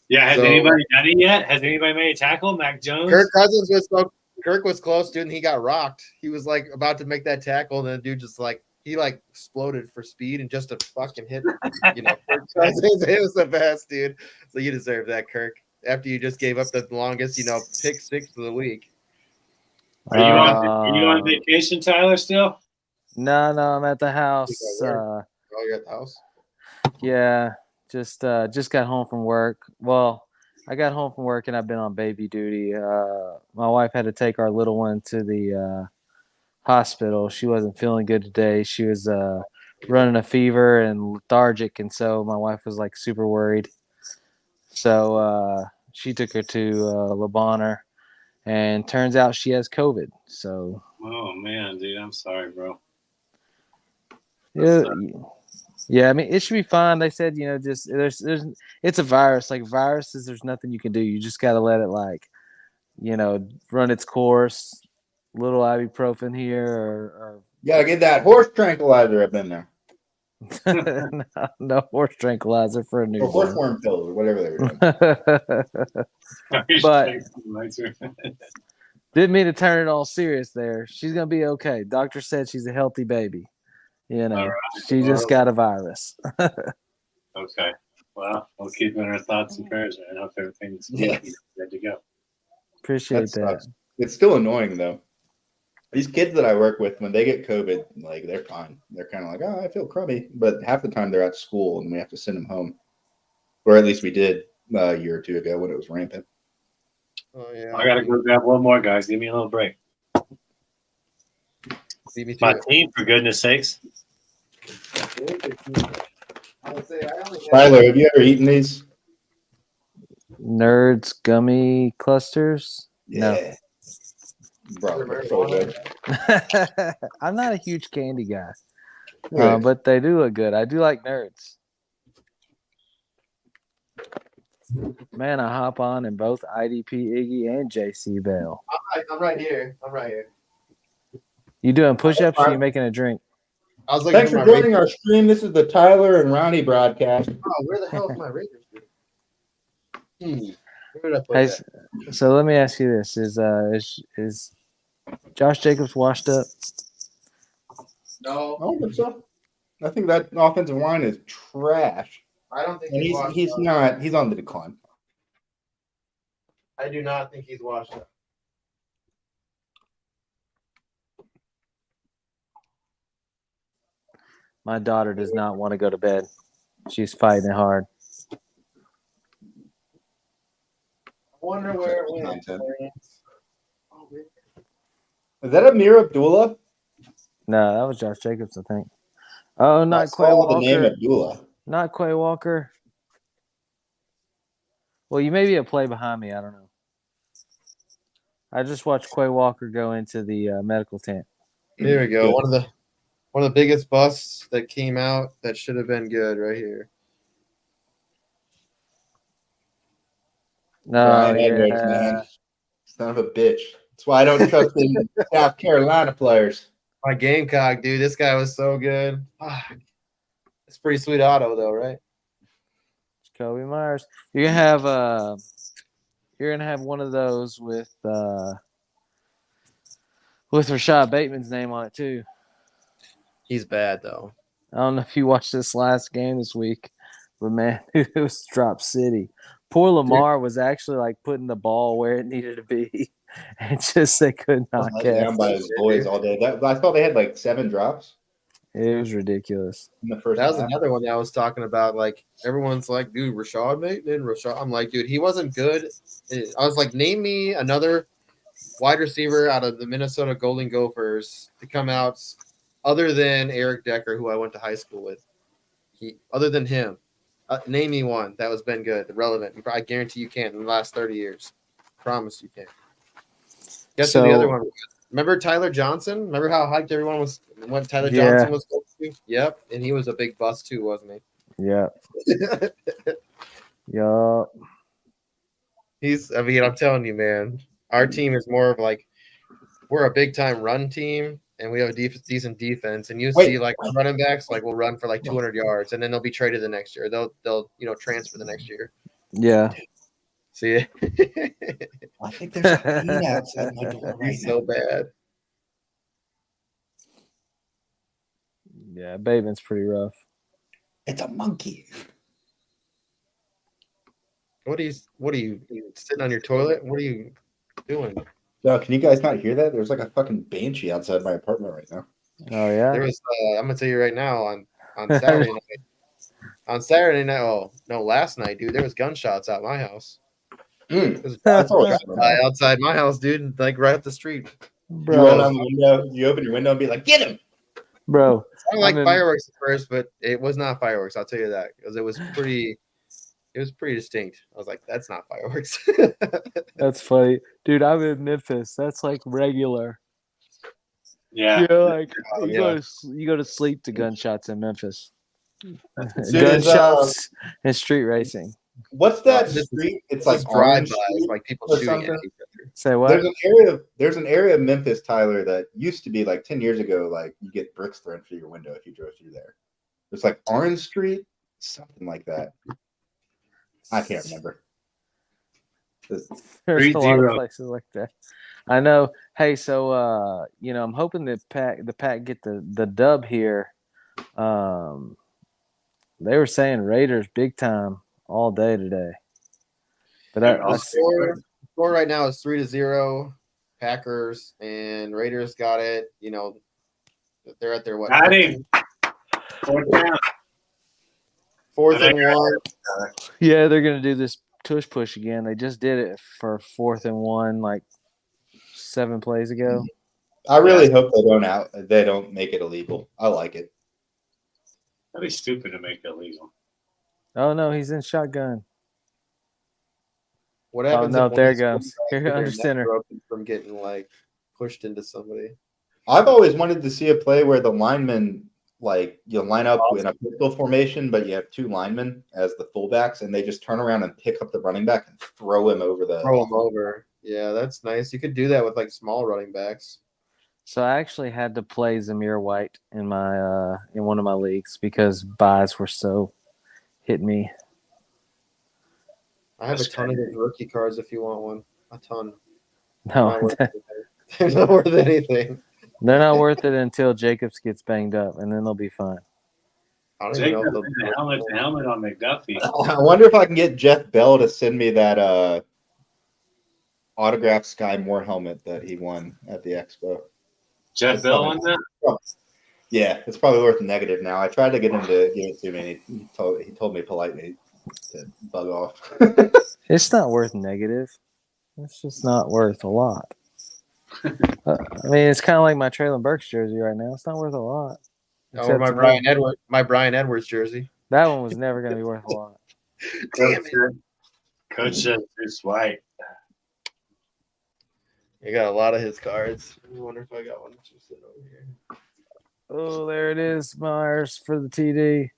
Yeah, has anybody done it yet? Has anybody made a tackle? Mac Jones? Kirk was close, dude, and he got rocked. He was like about to make that tackle, and the dude just like he like exploded for speed and just a fucking hit. Kirk Cousins, it was the best, dude. So you deserve that, Kirk. After you just gave up the longest, pick 6 of the week. Are you on vacation, Tyler? Still? No, I'm at the house. You're at the house. Yeah, just got home from work. Well, I got home from work and I've been on baby duty. My wife had to take our little one to the hospital. She wasn't feeling good today. She was running a fever and lethargic, and so my wife was like super worried. So she took her to Le Bonheur, and turns out she has COVID. So. Oh man, dude, I'm sorry, bro. Yeah, I mean, it should be fine. They said, just it's a virus. Like viruses, there's nothing you can do. You just got to let it run its course. Little ibuprofen here, or you gotta get that horse tranquilizer up in there. no horse tranquilizer for a newborn. Or horseworm pills or whatever they were doing. But didn't mean to turn it all serious there. She's gonna be okay. Doctor said she's a healthy baby. She just got a virus. Okay. Well, we'll keep in our thoughts and prayers, and I hope everything's good to go. Appreciate that. It's still annoying though. These kids that I work with, when they get COVID, like they're fine. They're kind of like, oh, I feel crummy. But half the time they're at school and we have to send them home. Or at least we did a year or two ago when it was rampant. Oh, yeah. I got to go grab one more, guys. Give me a little break. My team, for goodness sakes. Tyler, have you ever eaten these? Nerds gummy clusters? Yeah. No. Bro, so good. I'm not a huge candy guy, Right. but they do look good. I do like Nerds. Man, I hop on in both IDP Iggy and JC Bell. I'm right here. You doing push-ups or you making a drink? Thanks for joining our stream. This is the Tyler and Ronnie broadcast. Oh, where the hell is my Raiders? Where did I put Hey, that? so let me ask you this: Is Josh Jacobs washed up? No, I don't think so. I think that offensive line is trash. I don't think And he's washed up. not. He's on the decline. I do not think he's washed up. My daughter does not want to go to bed. She's fighting it hard. I wonder where it went. Is that Amir Abdullah? No, that was Josh Jacobs, I think. Oh, not Quay The name Walker. Abdullah. Not Quay Walker. Well, you may be a play behind me. I don't know. I just watched Quay Walker go into the medical tent. Here we go. One of the biggest busts that came out that should have been good right here. No, Brian Edwards, man. Son of a bitch. That's why I don't trust the South Carolina players. My Gamecock, dude. This guy was so good. It's pretty sweet auto, though, right? Kobe Myers. You're gonna have one of those with Rashad Bateman's name on it too. He's bad though. I don't know if you watched this last game this week, but man, it was drop city. Poor Lamar was actually like putting the ball where it needed to be, and just they could not Let catch. down by his boys all day. I thought they had like 7 drops It was ridiculous. in the first That was half. another one that I was talking about. Like everyone's like, dude, Rashad Bateman, Rashad. I'm like, dude, he wasn't good. I was like, name me another wide receiver out of the Minnesota Golden Gophers to come out other than Eric Decker, who I went to high school with. Other than him, name me one that was been good, relevant. I guarantee you can't in the last 30 years. Promise you can't. Guess who the other one was? Remember Tyler Johnson? Remember how hyped everyone was when Tyler Johnson was going to? Yep, and he was a big bust too, wasn't he? Yeah. Yup. I'm telling you, man, our team is more of like we're a big time run team, and we have a decent defense. And you see like running backs like will run for like 200 yards, and then they'll be traded the next year. They'll transfer the next year. Yeah. See, I think there's a queen outside my door right he's so bad. Yeah, Bateman's pretty rough. It's a monkey. What are you sitting on your toilet? What are you doing? No, can you guys not hear that? There's like a fucking banshee outside my apartment right now. Oh yeah. There was. I'm gonna tell you right now on Saturday night. On Saturday night. Oh no, last night, dude. There was gunshots at my house. Outside my house, dude. Like right up the street. Bro. You roll down the window. You open your window and be like, "Get him!" Bro. I like fireworks at first, but it was not fireworks. I'll tell you that because it was pretty distinct. I was like, "That's not fireworks." That's funny, dude. I'm in Memphis. That's like regular. Yeah. You know, like you go to sleep to gunshots in Memphis. Gunshots and street racing. What's that street? It's like drive-bys, like people shooting at each other. Say what? There's an area of Memphis, Tyler, that used to be like 10 years ago. Like you get bricks thrown through your window if you drove through there. It's like Orange Street, something like that. I can't remember. There's a lot of places like that. I know. Hey, so I'm hoping that the Pack get the dub here. They were saying Raiders big time all day today. But the score right now is 3-0. Packers and Raiders got it. You know, they're at their what? Got him. 4th down. 4th and 1. Yeah, they're gonna do this tush push again. They just did it for 4th and 1 like 7 plays ago. I really hope they don't make it illegal. I like it. That'd be stupid to make it illegal. Oh no, he's in shotgun. What happens? Oh no, there it goes. Here under center. From getting like pushed into somebody. I've always wanted to see a play where the linemen like you line up in a pistol formation, but you have 2 linemen as the fullbacks, and they just turn around and pick up the running back and throw him over. Yeah, that's nice. You could do that with like small running backs. So I actually had to play Zamir White in my in one of my leagues because buys were so hitting me. I have a ton of his rookie cards if you want one. A ton. No, they're not worth anything. They're not worth it until Jacobs gets banged up, and then they'll be fine. I don't even know the helmet on McDuffie. I wonder if I can get Jeff Bell to send me that autographed Sky Moore helmet that he won at the Expo. Jeff Bell won that? Yeah, it's probably worth a negative now. I tried to get him to give it to me. He told me politely to bug off. It's not worth negative. It's just not worth a lot. I mean, it's kind of like my Traylon Burks jersey right now. It's not worth a lot. Or my Brian Edwards jersey. That one was never going to be worth a lot. Damn it. Coach said it's white. I got a lot of his cards. I wonder if I got one just sitting over here. Oh, there it is, Myers for the TD.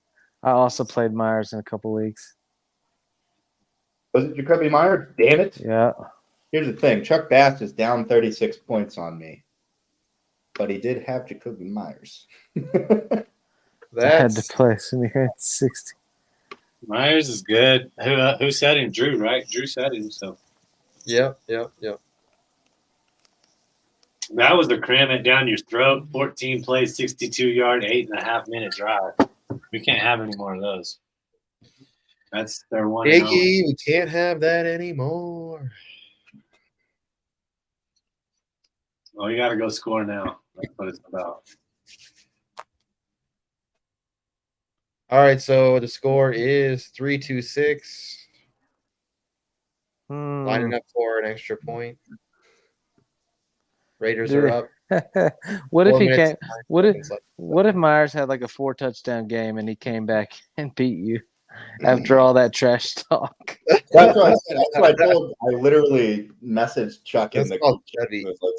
I also played Myers in a couple leagues. Was it Jacoby Myers? Damn it. Yeah. Here's the thing. Chuck Bass is down 36 points on me. But he did have Jacoby Myers. I had to play some here at 60. Myers is good. Who said him? Drew, right? Drew said him. So. Yep. That was the cram it down your throat. 14 plays, 62-yard, 8.5-minute drive. We can't have any more of those. That's their one. Iggy, we can't have that anymore. Well, you got to go score now. That's what it's about. All right, so the score is 3-6. Lining up for an extra point. Raiders are up. What if 4 he minutes came? and 9 What if seconds left. what if Myers had like a 4-touchdown game and he came back and beat you after all that trash talk? That's what I said. That's what I told. I literally messaged Chuck in That's the called group chat. Chevy. It was like,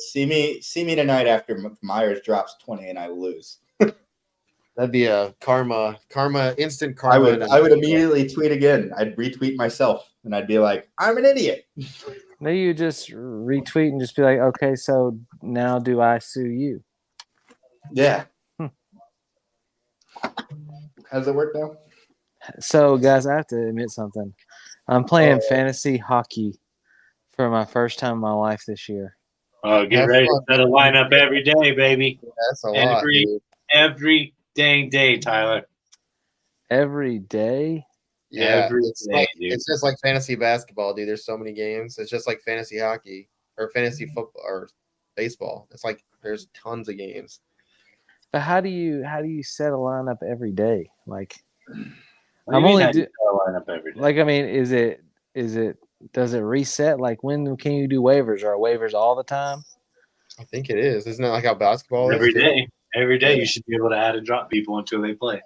see me tonight after Myers drops 20 and I lose. That'd be a instant karma. I would immediately tweet again. I'd retweet myself and I'd be like, I'm an idiot. No, you just retweet and just be like, okay, so now do I sue you? Yeah. How does it work now? So, guys, I have to admit something. I'm playing fantasy hockey for my first time in my life this year. Oh, get ready to set a lineup every day, baby. That's a lot, dude. Every dang day, Tyler. Every day? Yeah, Every it's day, like dude. it's just like fantasy basketball, dude. There's so many games. It's just like fantasy hockey or fantasy football or baseball. It's like there's tons of games. But how do you set a lineup every day? Like, What do I'm you mean only how do you set a lineup every day? like, I mean, is it does it reset? Like, when can you do waivers? Are waivers all the time? I think it is. Isn't that like how basketball Every is? too? day. Every day Yeah. you should be able to add and drop people until they play.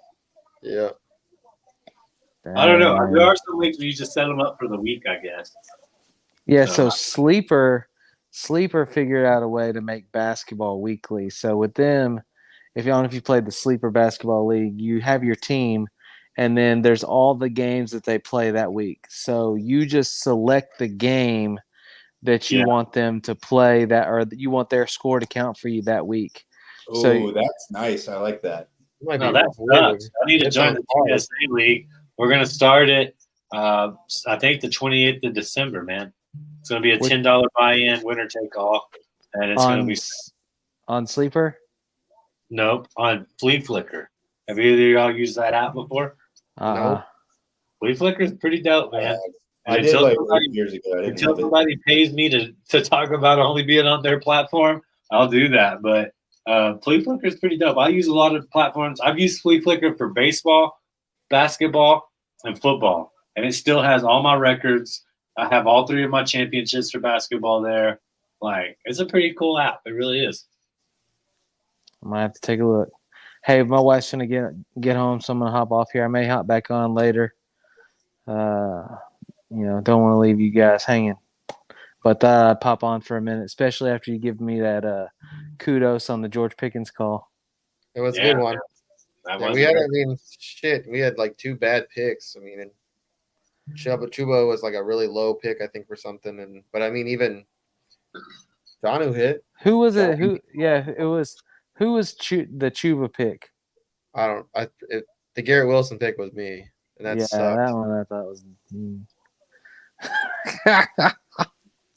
Yeah. I don't know. There are some leagues where you just set them up for the week, I guess. Yeah, so Sleeper figured out a way to make basketball weekly. So with them, if you played the Sleeper basketball league, you have your team, and then there's all the games that they play that week. So you just select the game that you want them to play or you want their score to count for you that week. Oh, So that's nice. I like that. Might No, be that rewarding. sucks. I need to It's join on the par. TSA league. We're going to start it, I think, the 28th of December, man. It's going to be a $10 buy-in, winner take all, and it's going to be on Sleeper. Nope, on Flea Flicker. Have either of y'all used that app before? Nope. Flea Flicker is pretty dope, man. I did like 8 years ago. Until somebody pays me to talk about only being on their platform, I'll do that. But Flea Flicker is pretty dope. I use a lot of platforms. I've used Flea Flicker for baseball, basketball, and football, and it still has all my records. I have all 3 of my championships for basketball there. Like, it's a pretty cool app. It really is. I might have to take a look. Hey, my wife's gonna get home, so I'm gonna hop off here. I may hop back on later. Don't want to leave you guys hanging, but I'd pop on for a minute, especially after you give me that kudos on the George Pickens call. It was a good one. We had like 2 bad picks. I mean, and Chuba was like a really low pick, I think, for something. But I mean, even Janu hit. Who was it? Who was the Chuba pick? The Garrett Wilson pick was me, and that sucked. That one I thought was.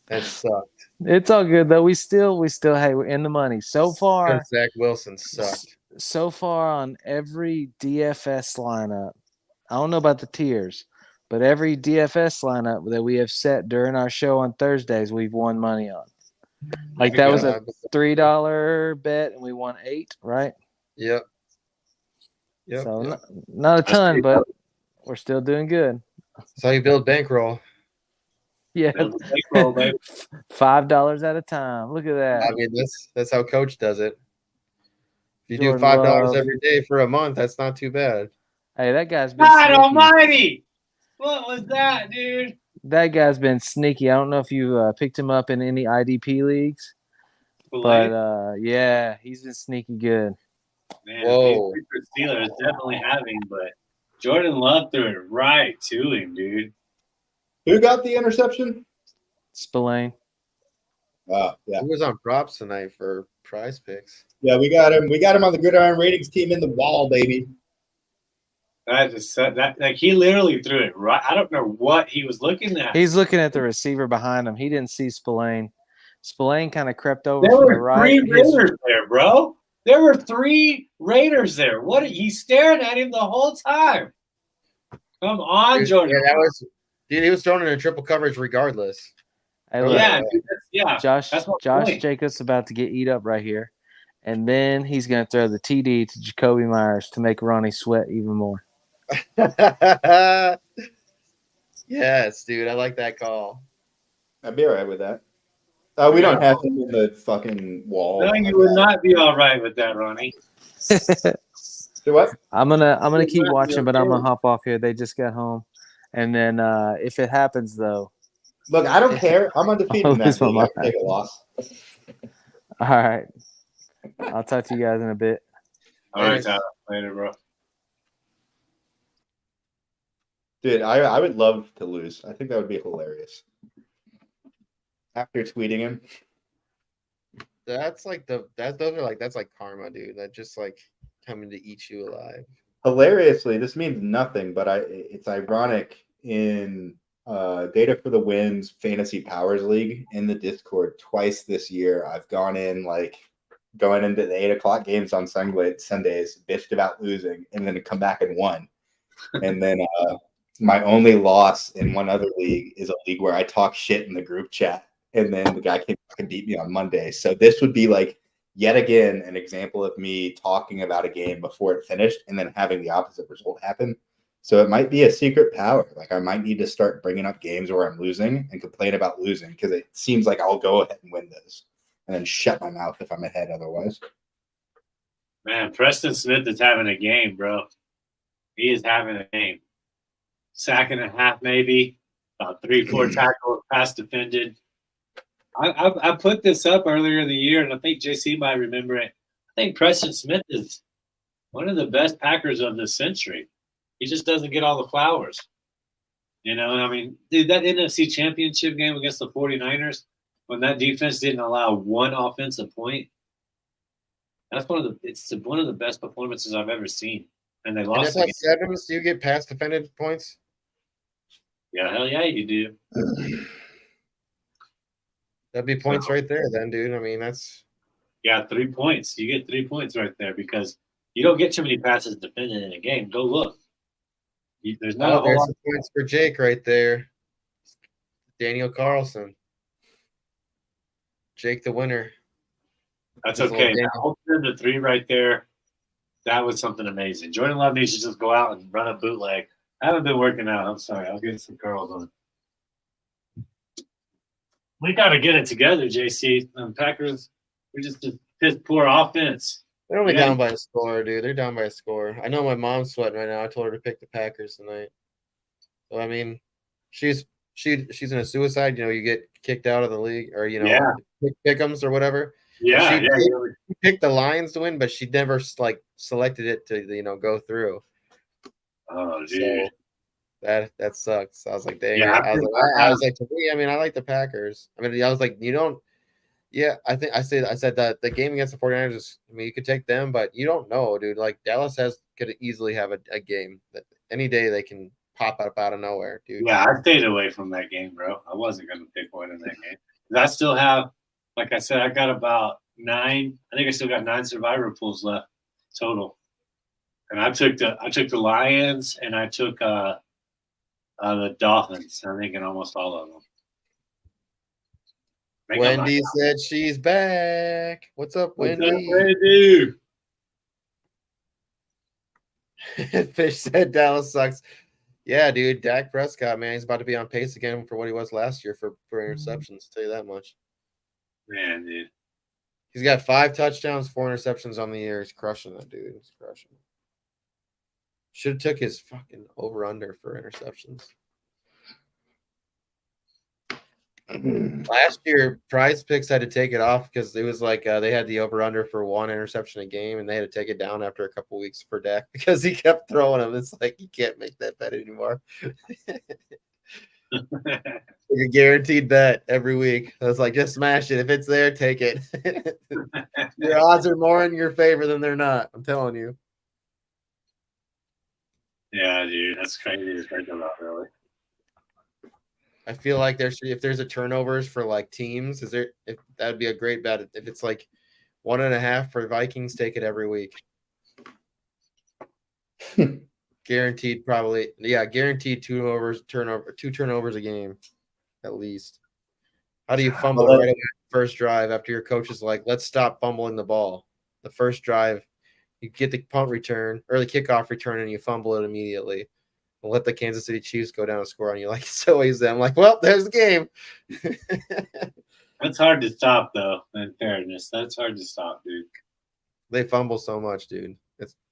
That sucked. It's all good though. We still hey, we're in the money so far. Zach Wilson sucked. So far on every DFS lineup, I don't know about the tiers, but every DFS lineup that we have set during our show on Thursdays, we've won money on. Like that was a $3 bet, and we won 8, right? Yep. So not a ton, but we're still doing good. That's how you build bankroll. Yeah, $5 at a time. Look at that. I mean, that's how Coach does it. If you Jordan do $5 Love. every day for a month, that's not too bad. Hey, that guy's been God sneaky. almighty! What was that, dude? That guy's been sneaky. I don't know if you picked him up in any IDP leagues, but he's been sneaky good. Man, Whoa. Steelers definitely having, but Jordan Love threw it right to him, dude. Who got the interception? Spillane. Yeah. Who was on props tonight for prize picks? Yeah, we got him. We got him on the Gridiron Ratings team in the wall, baby. He literally threw it right. I don't know what he was looking at. He's looking at the receiver behind him. He didn't see Spillane. Spillane kind of crept over There from the were right. three Raiders there, bro. There were 3 Raiders there. What? He's staring at him the whole time. Come on, Dude, Jordan. yeah, dude, he was thrown in a triple coverage regardless. Hey, look, Yeah, dude, Josh that's my Josh point. Jacobs about to get eat up right here. And then he's going to throw the TD to Jacoby Myers to make Ronnie sweat even more. Yes, dude, I like that call. I'd be all right with that. We don't have him in the fucking wall. No, you would not be all right with that, Ronnie. Do what? I'm gonna keep watching, but I'm gonna hop off here. They just got home, and then if it happens though, Look, I don't care. I'm undefeated in that lose my league. I can mind. take a loss. All right, I'll talk to you guys in a bit. All right, Tyler. Later, bro. Dude, I would love to lose. I think that would be hilarious. After tweeting him. That's like that's like karma, dude. That just like coming to eat you alive. Hilariously, this means nothing, but it's ironic in Data for the Wins Fantasy Powers League in the Discord twice this year. I've gone going into the 8 o'clock games on Sundays, bitched about losing, and then come back and won. And then my only loss in one other league is a league where I talk shit in the group chat, and then the guy came back and beat me on Monday. So this would be like yet again an example of me talking about a game before it finished and then having the opposite result happen. So it might be a secret power. Like I might need to start bringing up games where I'm losing and complain about losing because it seems like I'll go ahead and win those and then shut my mouth if I'm ahead otherwise. Man, Preston Smith is having a game, bro. He is having a game. Sack and a half, maybe. About 3-4 tackles, pass defended. I put this up earlier in the year, and I think JC might remember it. I think Preston Smith is one of the best Packers of the century. He just doesn't get all the flowers. You know, I mean, dude, that NFC Championship game against the 49ers, when that defense didn't allow one offensive point, that's one of the best performances I've ever seen. And they lost. And if sevens, do you get pass defended points? Yeah, hell yeah, you do. That'd be points right there, then, dude. I mean, that's 3 points. You get 3 points right there because you don't get too many passes defended in a game. Go look. There's not a whole there's lot. some points for Jake right there. Daniel Carlson. Jake the winner. That's okay. Hold them to 3 right there. That was something amazing. Jordan Love needs to just go out and run a bootleg. I haven't been working out. I'm sorry. I'll get some curls on. We got to get it together, JC. Packers, we just piss poor offense. They're only down by a score, dude. They're down by a score. I know my mom's sweating right now. I told her to pick the Packers tonight. So I mean, she's in a suicide. You know, you get kicked out of the league, or pick'ems or whatever. Yeah, she picked the Lions to win, but she never selected it to go through. Oh, dude. So that sucks. I was like, dang. Yeah, I was like, to me, I mean, I like the Packers. I mean, I was like, you don't. Yeah, I said that the game against the 49ers is, I mean, you could take them, but you don't know, dude. Like Dallas could easily have a game that any day they can pop up out of nowhere, dude. Yeah, I stayed away from that game, bro. I wasn't going to pick one in that game. I still have, like I said, I got about 9. I think I still got 9 survivor pools left total. And I took the Lions and I took the Dolphins. I think in almost all of them. Wendy said she's back. What's up, Wendy? What's up, Wendy? Fish said Dallas sucks. Yeah, dude. Dak Prescott, man, he's about to be on pace again for what he was last year for interceptions. I'll tell you that much. Man, dude. He's got 5 touchdowns, 4 interceptions on the year. He's crushing it, dude. He's crushing it. Should have took his fucking over-under for interceptions. Last year, Prize Picks had to take it off because it was like they had the over-under for 1 interception a game, and they had to take it down after a couple weeks for Dak because he kept throwing them. It's like you can't make that bet anymore. Like a guaranteed bet every week. I was like, just smash it. If it's there, take it. Your odds are more in your favor than they're not. I'm telling you. Yeah, dude, that's crazy to think about, really. I feel like if there's a turnovers for like teams, if that'd be a great bet. If it's like 1.5 for Vikings, take it every week. Guaranteed, probably. Yeah, guaranteed two turnovers a game, at least. How do you fumble right away first drive after your coach is like, let's stop fumbling the ball? The first drive, you get the punt return or the kickoff return and you fumble it immediately. And let the Kansas City Chiefs go down and score on you. Like, it's always them. Like, well, there's the game. That's hard to stop, though, in fairness. That's hard to stop, dude. They fumble so much, dude.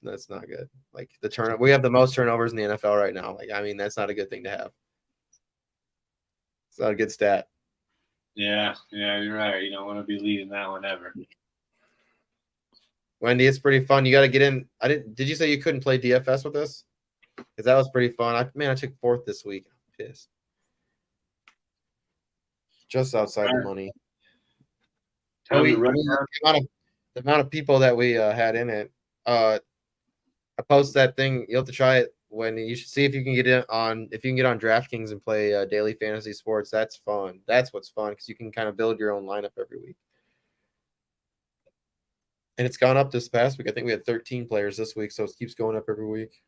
That's not good. Like, we have the most turnovers in the NFL right now. Like, I mean, that's not a good thing to have. It's not a good stat. Yeah, you're right. You don't want to be leading that one ever. Wendy, it's pretty fun. You got to get in. Did you say you couldn't play DFS with us? Because that was pretty fun. I took 4th this week. I'm pissed. Just outside the money. The amount of people that we had in it. I post that thing. You'll have to try it when you should see if you can get on DraftKings and play daily fantasy sports. That's fun. That's what's fun because you can kind of build your own lineup every week. And it's gone up this past week. I think we had 13 players this week, so it keeps going up every week.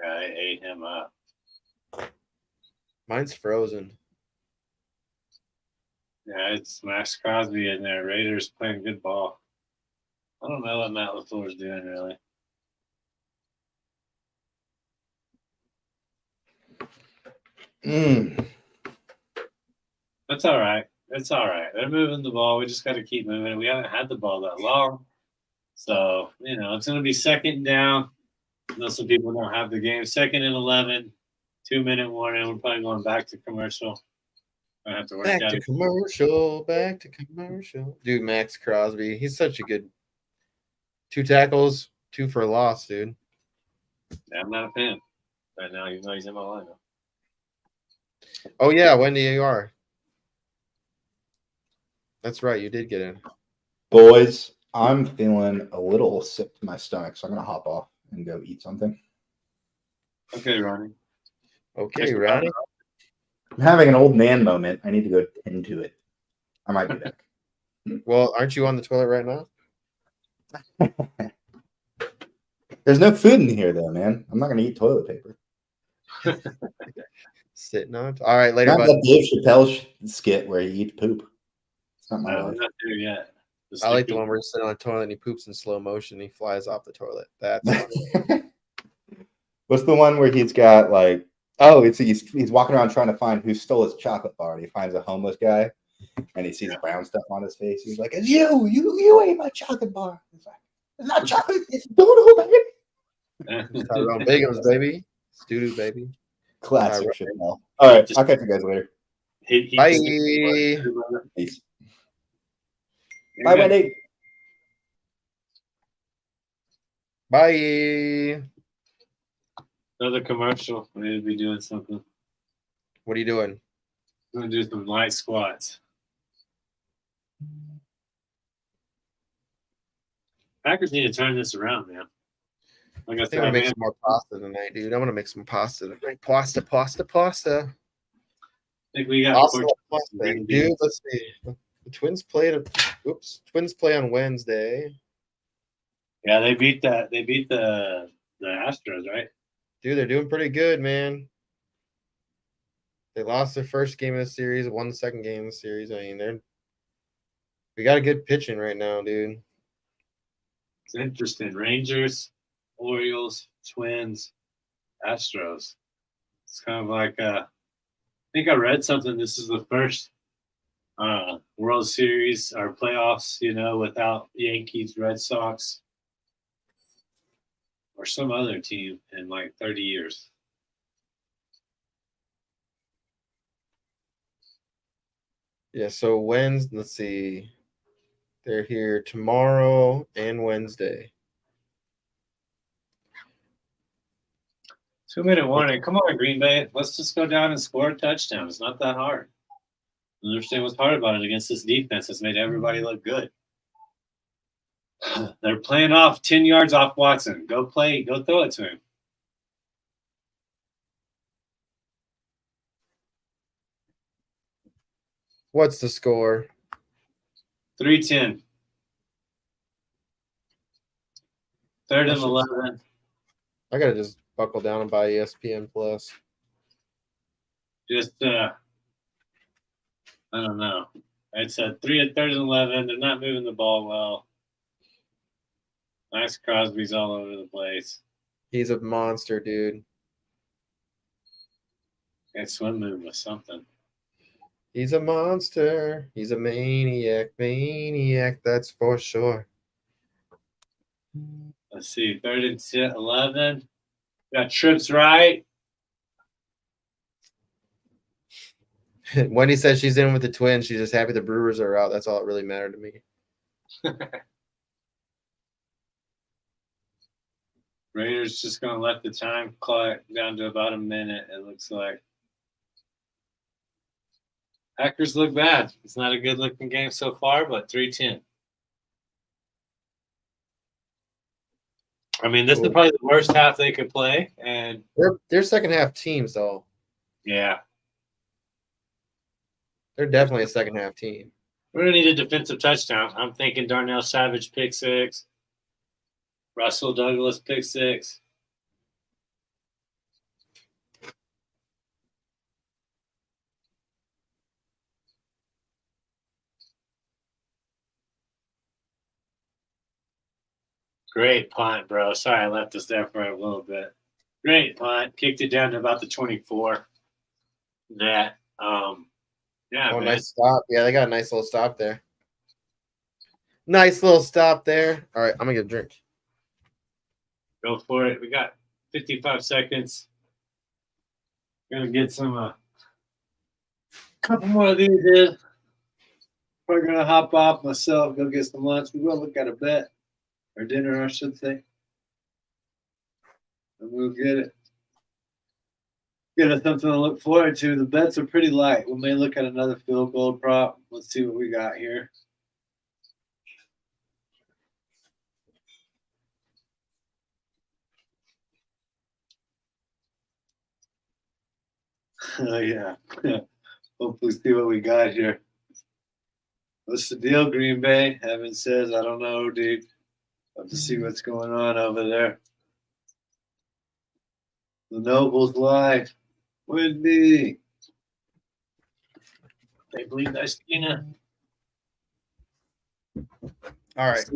Yeah, I ate him up. Mine's frozen. Yeah, it's Max Crosby in there. Raiders playing good ball. I don't know what Matt LaFleur's doing, really. That's all right. It's all right. They're moving the ball. We just got to keep moving. We haven't had the ball that long. So, it's going to be 2nd down. I know some people don't have the game. 2nd and 11, 2-minute warning. We're probably going back to commercial. I have to work back to commercial. Dude, Max Crosby. He's such a good 2 tackles, 2 for a loss, dude. Yeah, I'm not a fan right now, even though he's in my lineup. Oh, yeah, Wendy, you are. That's right. You did get in. Boys, I'm feeling a little sick to my stomach, so I'm going to hop off and go eat something. Okay, Ronnie. Okay, Ronnie. I'm having an old man moment. I need to go tend to it. I might be back. Well, aren't you on the toilet right now? There's no food in here, though, man. I'm not going to eat toilet paper. Sitting on. All right, later, Not bud. that Dave Chappelle skit where he eats poop. It's not my No, life. I'm not there yet. I like the one where he's sitting on a toilet and he poops in slow motion. And he flies off the toilet. That's What's the one where he's got like, he's walking around trying to find who stole his chocolate bar, and he finds a homeless guy, and he sees brown stuff on his face. He's like, "It's you ate my chocolate bar." It's like, "It's not chocolate, it's doodle, baby." Tyrone Biggums, baby. Studio, baby. Classic shit. All right, I'll catch you guys later. Bye. Peace. Bye, Wendy. Bye. Another commercial. We need to be doing something. What are you doing? I'm going to do some light squats. Packers need to turn this around, man. Like I think I'm gonna make some more pasta tonight, dude. I want to make some pasta tonight. Pasta. I think we got pasta. Dude, let's see. The Twins play on Wednesday. Yeah, they beat the Astros, right? Dude, they're doing pretty good, man. They lost their first game of the series, won the second game of the series. I mean, we got a good pitching right now, dude. It's interesting. Rangers, Orioles, Twins, Astros. It's kind of like I think I read something. This is the first World Series or playoffs, without Yankees, Red Sox, or some other team in like 30 years. Yeah, so let's see. They're here tomorrow and Wednesday. 2-minute warning. Come on, Green Bay. Let's just go down and score a touchdown. It's not that hard. I understand what's hard about it against this defense. It's made everybody look good. They're playing off 10 yards off Watson. Go throw it to him. What's the score? 3-10. Third and should- 11. I gotta just buckle down and buy ESPN Plus. Just I don't know. It's a 3rd and 11. They're not moving the ball well. Max Crosby's all over the place. He's a monster, dude. And swim move with something. He's a monster. He's a maniac. That's for sure. Let's see. 3rd and 11. Got trips right. Wendy says she's in with the Twins. She's just happy the Brewers are out. That's all that really mattered to me. Raiders just going to let the time clock down to about a minute, it looks like. Packers look bad. It's not a good-looking game so far, but 3-10. I mean, this is probably the worst half they could play, and they're second half teams, though. Yeah, they're definitely a second half team. we're gonna need a defensive touchdown. I'm thinking Darnell Savage pick 6, Russell Douglas pick 6. Great punt, bro. Sorry I left us there for a little bit. Great punt. Kicked it down to about the 24. Yeah, man. Nice stop. Yeah, they got a nice little stop there. Nice little stop there. All right, I'm gonna get a drink. Go for it. We got 55 seconds. Gonna get some couple more of these in. We're gonna hop off myself, go get some lunch. We will look at a bet. Or dinner, I should say. And we'll get it. Get us something to look forward to. The bets are pretty light. We may look at another field goal prop. Let's see what we got here. Oh, yeah. Hopefully see what we got here. What's the deal, Green Bay? Evan says, I don't know, dude. Have to see what's going on over there. The Nobles live. Wendy. They believe that's Tina. All right.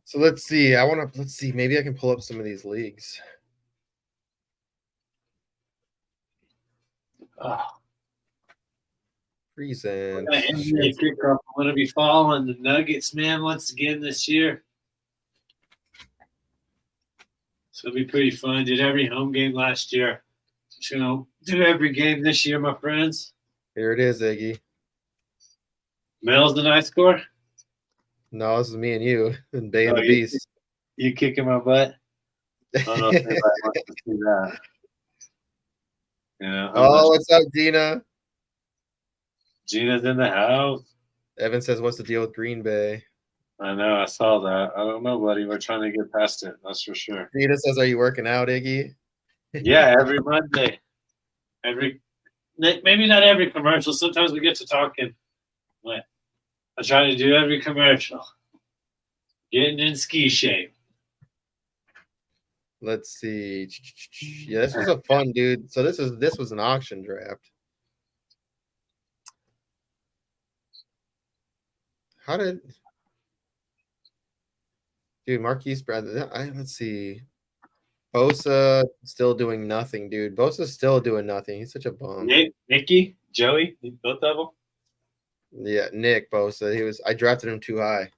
So let's see. Let's see. Maybe I can pull up some of these leagues. Present. NBA kickoff. I'm going to be following the Nuggets, man, once again this year. So it'll be pretty fun. Did every home game last year. So, do every game this year, my friends. Here it is, Iggy. Mills, the night score? No, this is me and you and Bay and the Beast. You kicking my butt? I don't know if anybody wants to see that. Yeah. Oh, what's up, Dina? Gina's in the house. Evan says, what's the deal with Green Bay? I know. I saw that. I don't know, buddy. We're trying to get past it. That's for sure. Dina says, are you working out, Iggy? Yeah, every Monday. Maybe not every commercial. Sometimes we get to talking. But I try to do every commercial. Getting in ski shape. Let's see. Yeah, this was a fun, dude. So this was an auction draft. How did dude Marquise Bradley? Let's see. Bosa still doing nothing, dude. Bosa's still doing nothing. He's such a bum. Nicky, Joey, both of them. Yeah, Nick Bosa. I drafted him too high.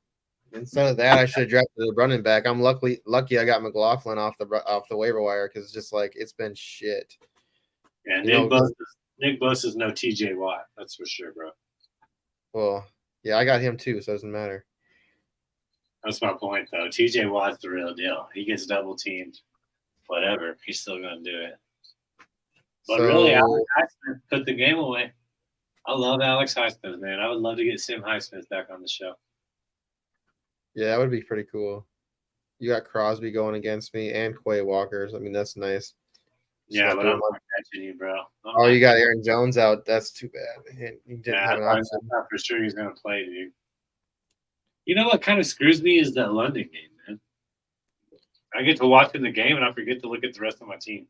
Instead of that, I should have drafted the running back. I'm lucky I got McLaughlin off the waiver wire because it's just like it's been shit. Yeah, Nick Bosa's no TJ Watt. That's for sure, bro. Well, yeah, I got him too, so it doesn't matter. That's my point, though. TJ Watt's the real deal. He gets double teamed, whatever. He's still going to do it. But really, Alex Highsmith put the game away. I love Alex Highsmith, man. I would love to get Sim Highsmith back on the show. Yeah, that would be pretty cool. You got Crosby going against me and Quay Walkers. I mean, that's nice. Yeah, Slept but through I'm him. not catching you, bro. Oh, you got Aaron Jones out. That's too bad. He didn't have an I option. thought for sure he's gonna play, dude. You know what kind of screws me is that London game, man. I get to watch in the game and I forget to look at the rest of my team.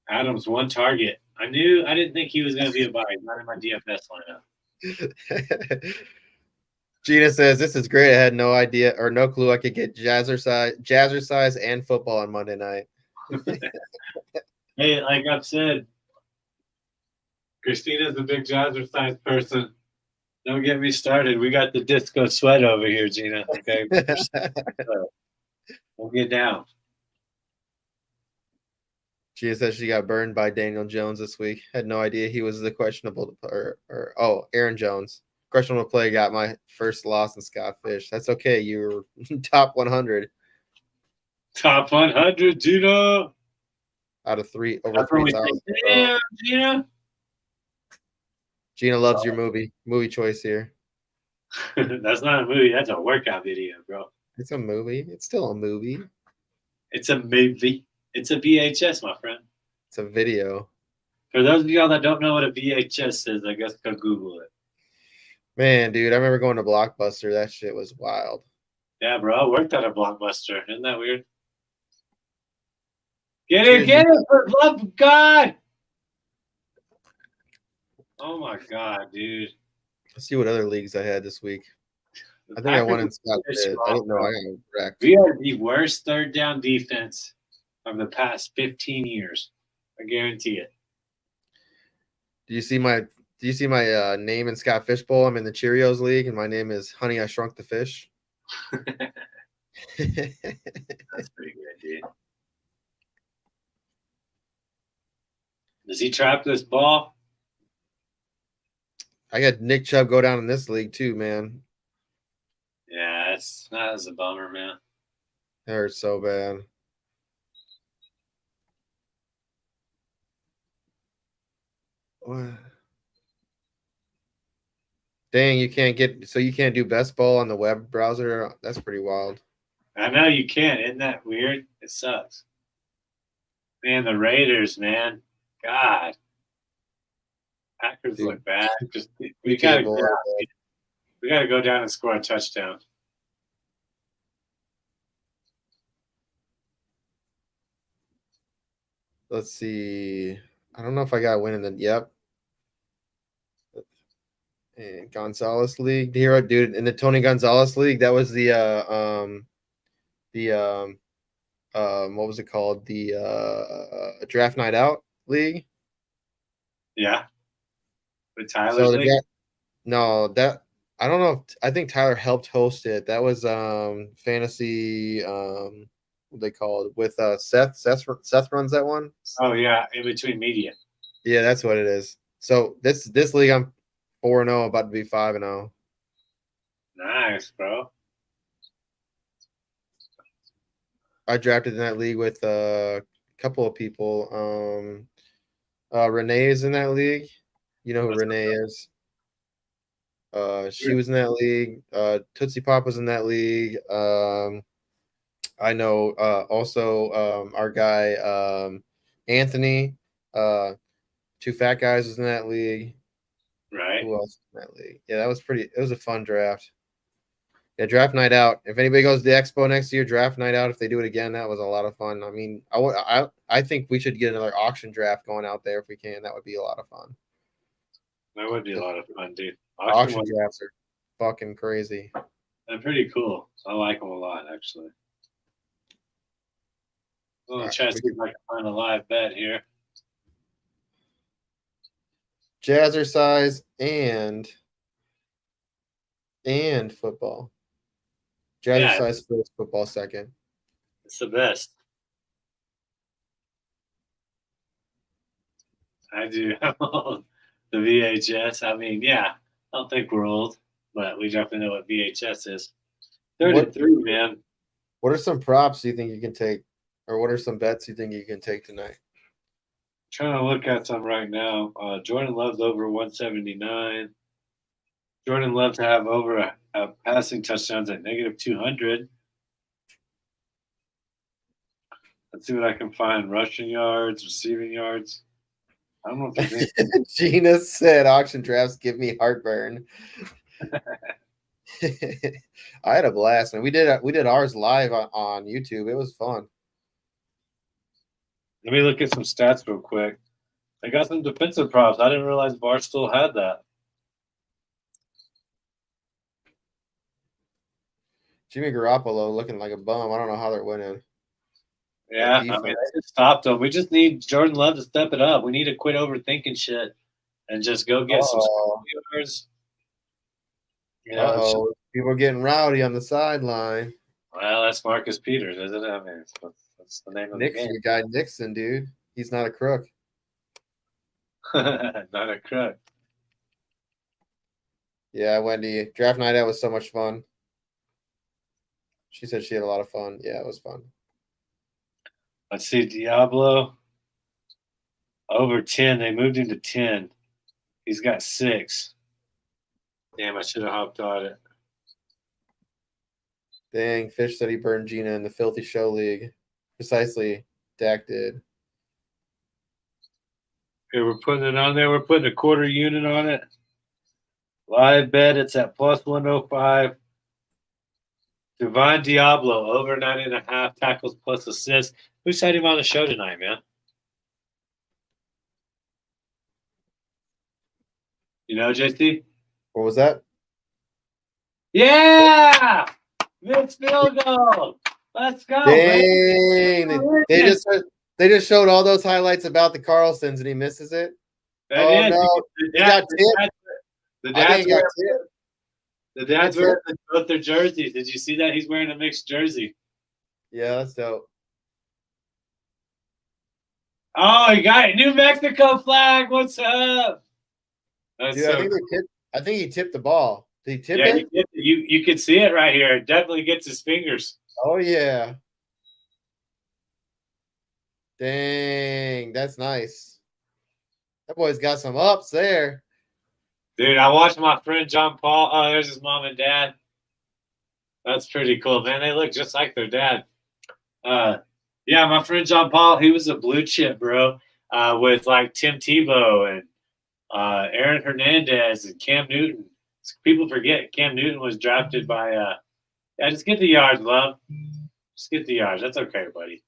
Adams, 1 target. I didn't think he was going to be a buy. He's not in my DFS lineup. Gina says, this is great. I had no idea or no clue I could get jazzercise and football on Monday night. Hey, like I've said, Christina's a big jazzercise person. Don't get me started. We got the disco sweat over here, Gina. Okay. We'll get down. Gina says she got burned by Daniel Jones this week. Had no idea he was the questionable Aaron Jones. Questionable play got my first loss in Scott Fish. That's okay. You were top 100. Top 100, Gina. Out of over 3,000. Damn, Gina. Gina loves your movie choice here. That's not a movie. That's a workout video, bro. It's a movie. It's still a movie. It's a movie. It's a VHS, my friend. It's a video. For those of y'all that don't know what a VHS is, I guess go Google it. Man, dude, I remember going to Blockbuster. That shit was wild. Yeah, bro. I worked at a Blockbuster. Isn't that weird? Get it, for the love of God. Oh, my God, dude. Let's see what other leagues I had this week. I think I won in Scott Pitt. I didn't know I got wrecked. We are the worst third down defense of the past 15 years. I guarantee it. Do you see my name in Scott Fishbowl? I'm in the Cheerios League, and my name is Honey, I Shrunk the Fish. That's pretty good, dude. Does he trap this ball? I got Nick Chubb go down in this league too, man. Yeah, that's a bummer, man. It hurts so bad. What? Dang, you can't do best ball on the web browser? That's pretty wild. I know you can't. Isn't that weird? It sucks. Man, the Raiders, man. God. Packers look bad. We gotta go down and score a touchdown. Let's see. I don't know if I got a win in the and Gonzalez League. Here, dude, in the Tony Gonzalez League, that was what was it called? The Draft Night Out League. Yeah. With Tyler's league? I don't know. I think Tyler helped host it. That was fantasy. What they call it with Seth. Seth runs that one. Oh yeah, in between media. Yeah, that's what it is. So this league, I'm 4-0, about to be 5-0. Nice, bro. I drafted in that league with a couple of people. Renee is in that league. You know who Renee is. She was in that league. Tootsie Pop was in that league. I know also our guy Anthony, 2 fat guys was in that league. Right. Who else in that league? Yeah, it was a fun draft. Yeah, draft night out. If anybody goes to the expo next year, draft night out. If they do it again, that was a lot of fun. I mean, I think we should get another auction draft going out there if we can. That would be a lot of fun. That would be a lot of fun, dude. Auction drafts are fucking crazy. They're pretty cool. I like them a lot, actually. I'm gonna try to see if I can find a live bet here. Jazzercise and football. Jazzercise first, football second. It's the best. I do have all the VHS. I mean, yeah, I don't think we're old, but we definitely know what VHS is. 33, man. What are some props you think you can take, or what are some bets you think you can take tonight? Trying to look at some right now. Jordan Love's over 179. Jordan Love to have over a passing touchdowns at -200. Let's see what I can find. Rushing yards, receiving yards. I don't know if there's anything. Gina said auction drafts give me heartburn. I had a blast, and we did ours live on YouTube. It was fun. Let me look at some stats real quick. I got some defensive props. I didn't realize Barstool had that. Jimmy Garoppolo looking like a bum. I don't know how they're winning. Yeah, I mean, they just stopped them. We just need Jordan Love to step it up. We need to quit overthinking shit and just go get some yards. You know, people are getting rowdy on the sideline. Well, that's Marcus Peters, isn't it? I mean, that's the name of Nixon, the game. guy Nixon, dude. He's not a crook. Not a crook. Yeah, Wendy. Draft night out was so much fun. She said she had a lot of fun. Yeah, it was fun. Let's see, Diablo. Over 10. They moved him to 10. He's got 6. Damn, I should have hopped on it. Dang, Fish said he burned Gina in the Filthy Show League. Precisely, Dak did. Okay, we're putting it on there. We're putting a quarter unit on it. Live bet, it's at plus 105. Divine Diablo, over 9.5 tackles plus assists. Who's had him on the show tonight, man? You know, JC? What was that? Yeah! Mixed field goal. Let's go. Dang. They just showed all those highlights about the Carlsons and he misses it. No. He got tipped. The dad's wearing both their jerseys. Did you see that? He's wearing a mixed jersey. Yeah, that's dope. Oh, he got a New Mexico flag. What's up? Dude, so I think he tipped the ball. Did he tip it? You can see it right here. It definitely gets his fingers. Oh, yeah. Dang, that's nice. That boy's got some ups there. Dude, I watched my friend John Paul. Oh, there's his mom and dad. That's pretty cool, man. They look just like their dad. Yeah, my friend John Paul, he was a blue chip, bro, with like Tim Tebow and Aaron Hernandez and Cam Newton. People forget Cam Newton was drafted by just get the yards, love. Just get the yards. That's okay, buddy.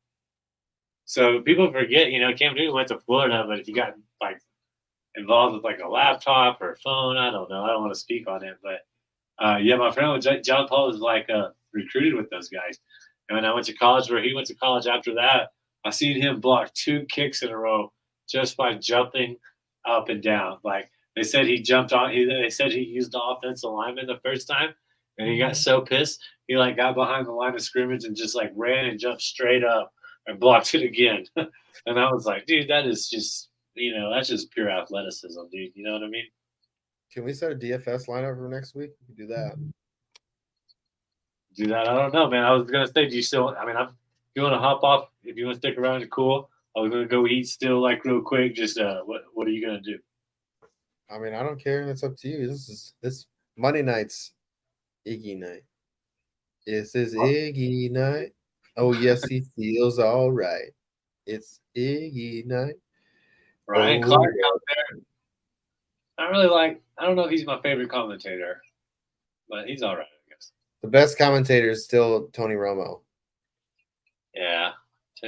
So people forget, Cam Newton went to Florida, but if you got like involved with like a laptop or a phone, I don't know. I don't want to speak on it, but yeah, my friend John Paul was like recruited with those guys. And when I went to college, where he went to college after that, I seen him block 2 kicks in a row just by jumping up and down. Like they said, he jumped on. They said he used the offensive lineman the first time, and he got so pissed he like got behind the line of scrimmage and just like ran and jumped straight up and blocked it again. And I was like, dude, that is just that's just pure athleticism, dude. You know what I mean? Can we set a DFS lineup for next week? We can do that. Do that? I don't know, man. I was gonna say, do you still? I mean, if you want to hop off, if you want to stick around, you're cool. I was gonna go eat still, like real quick. Just what are you gonna do? I mean, I don't care. It's up to you. This Monday night's Iggy night. This is Iggy night. Oh yes, he feels all right. It's Iggy night. Ryan Clark out there. I don't know if he's my favorite commentator, but he's all right, I guess. The best commentator is still Tony Romo. Yeah.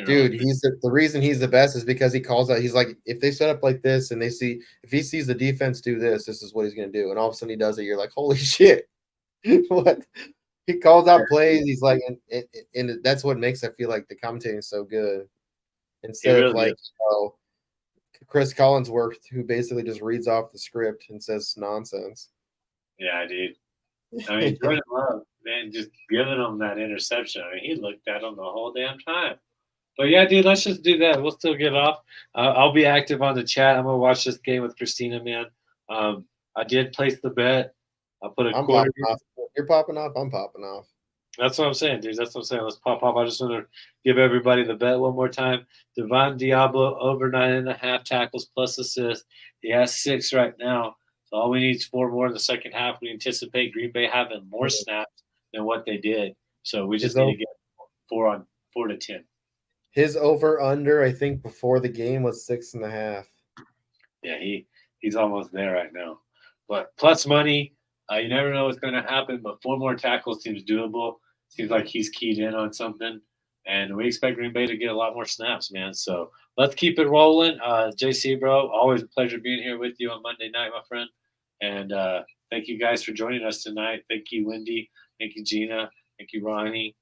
Dude, he's the reason he's the best is because he calls out. He's like, if they set up like this and if he sees the defense do this is what he's going to do. And all of a sudden he does it. You're like, holy shit. What? He calls out plays. He's like, and that's what makes I feel like the commentating is so good. Instead of like, Chris Collinsworth, who basically just reads off the script and says nonsense. Yeah, dude. I mean, Jordan Love, man, just giving him that interception. I mean, he looked at him the whole damn time. But yeah, dude, let's just do that. We'll still get off. I'll be active on the chat. I'm gonna watch this game with Christina, man. I did place the bet. I put a quarter. You're popping off. I'm popping off. That's what I'm saying, dude. That's what I'm saying. Let's pop off. I just want to give everybody the bet one more time. Divine Diablo over 9.5 tackles plus assists. He has 6 right now. So all we need is 4 more in the second half. We anticipate Green Bay having more snaps than what they did. So we just need to get 4 to 10. His over under, I think, before the game was 6.5. Yeah, he's almost there right now. But plus money, you never know what's going to happen. But 4 more tackles seems doable. Seems like he's keyed in on something, and we expect Green Bay to get a lot more snaps, man. So let's keep it rolling. JC, bro, always a pleasure being here with you on Monday night, my friend. And thank you guys for joining us tonight. Thank you, Wendy. Thank you, Gina. Thank you, Ronnie.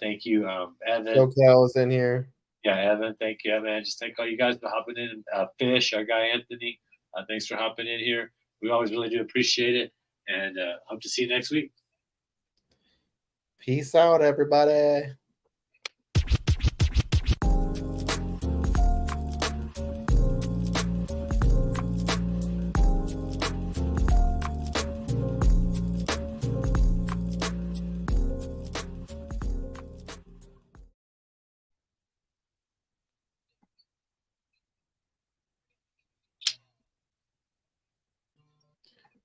Thank you, Evan. SoCal is in here. Yeah, Evan. Thank you, Evan. Just thank all you guys for hopping in. Fish, our guy Anthony. Thanks for hopping in here. We always really do appreciate it. And hope to see you next week. Peace out, everybody.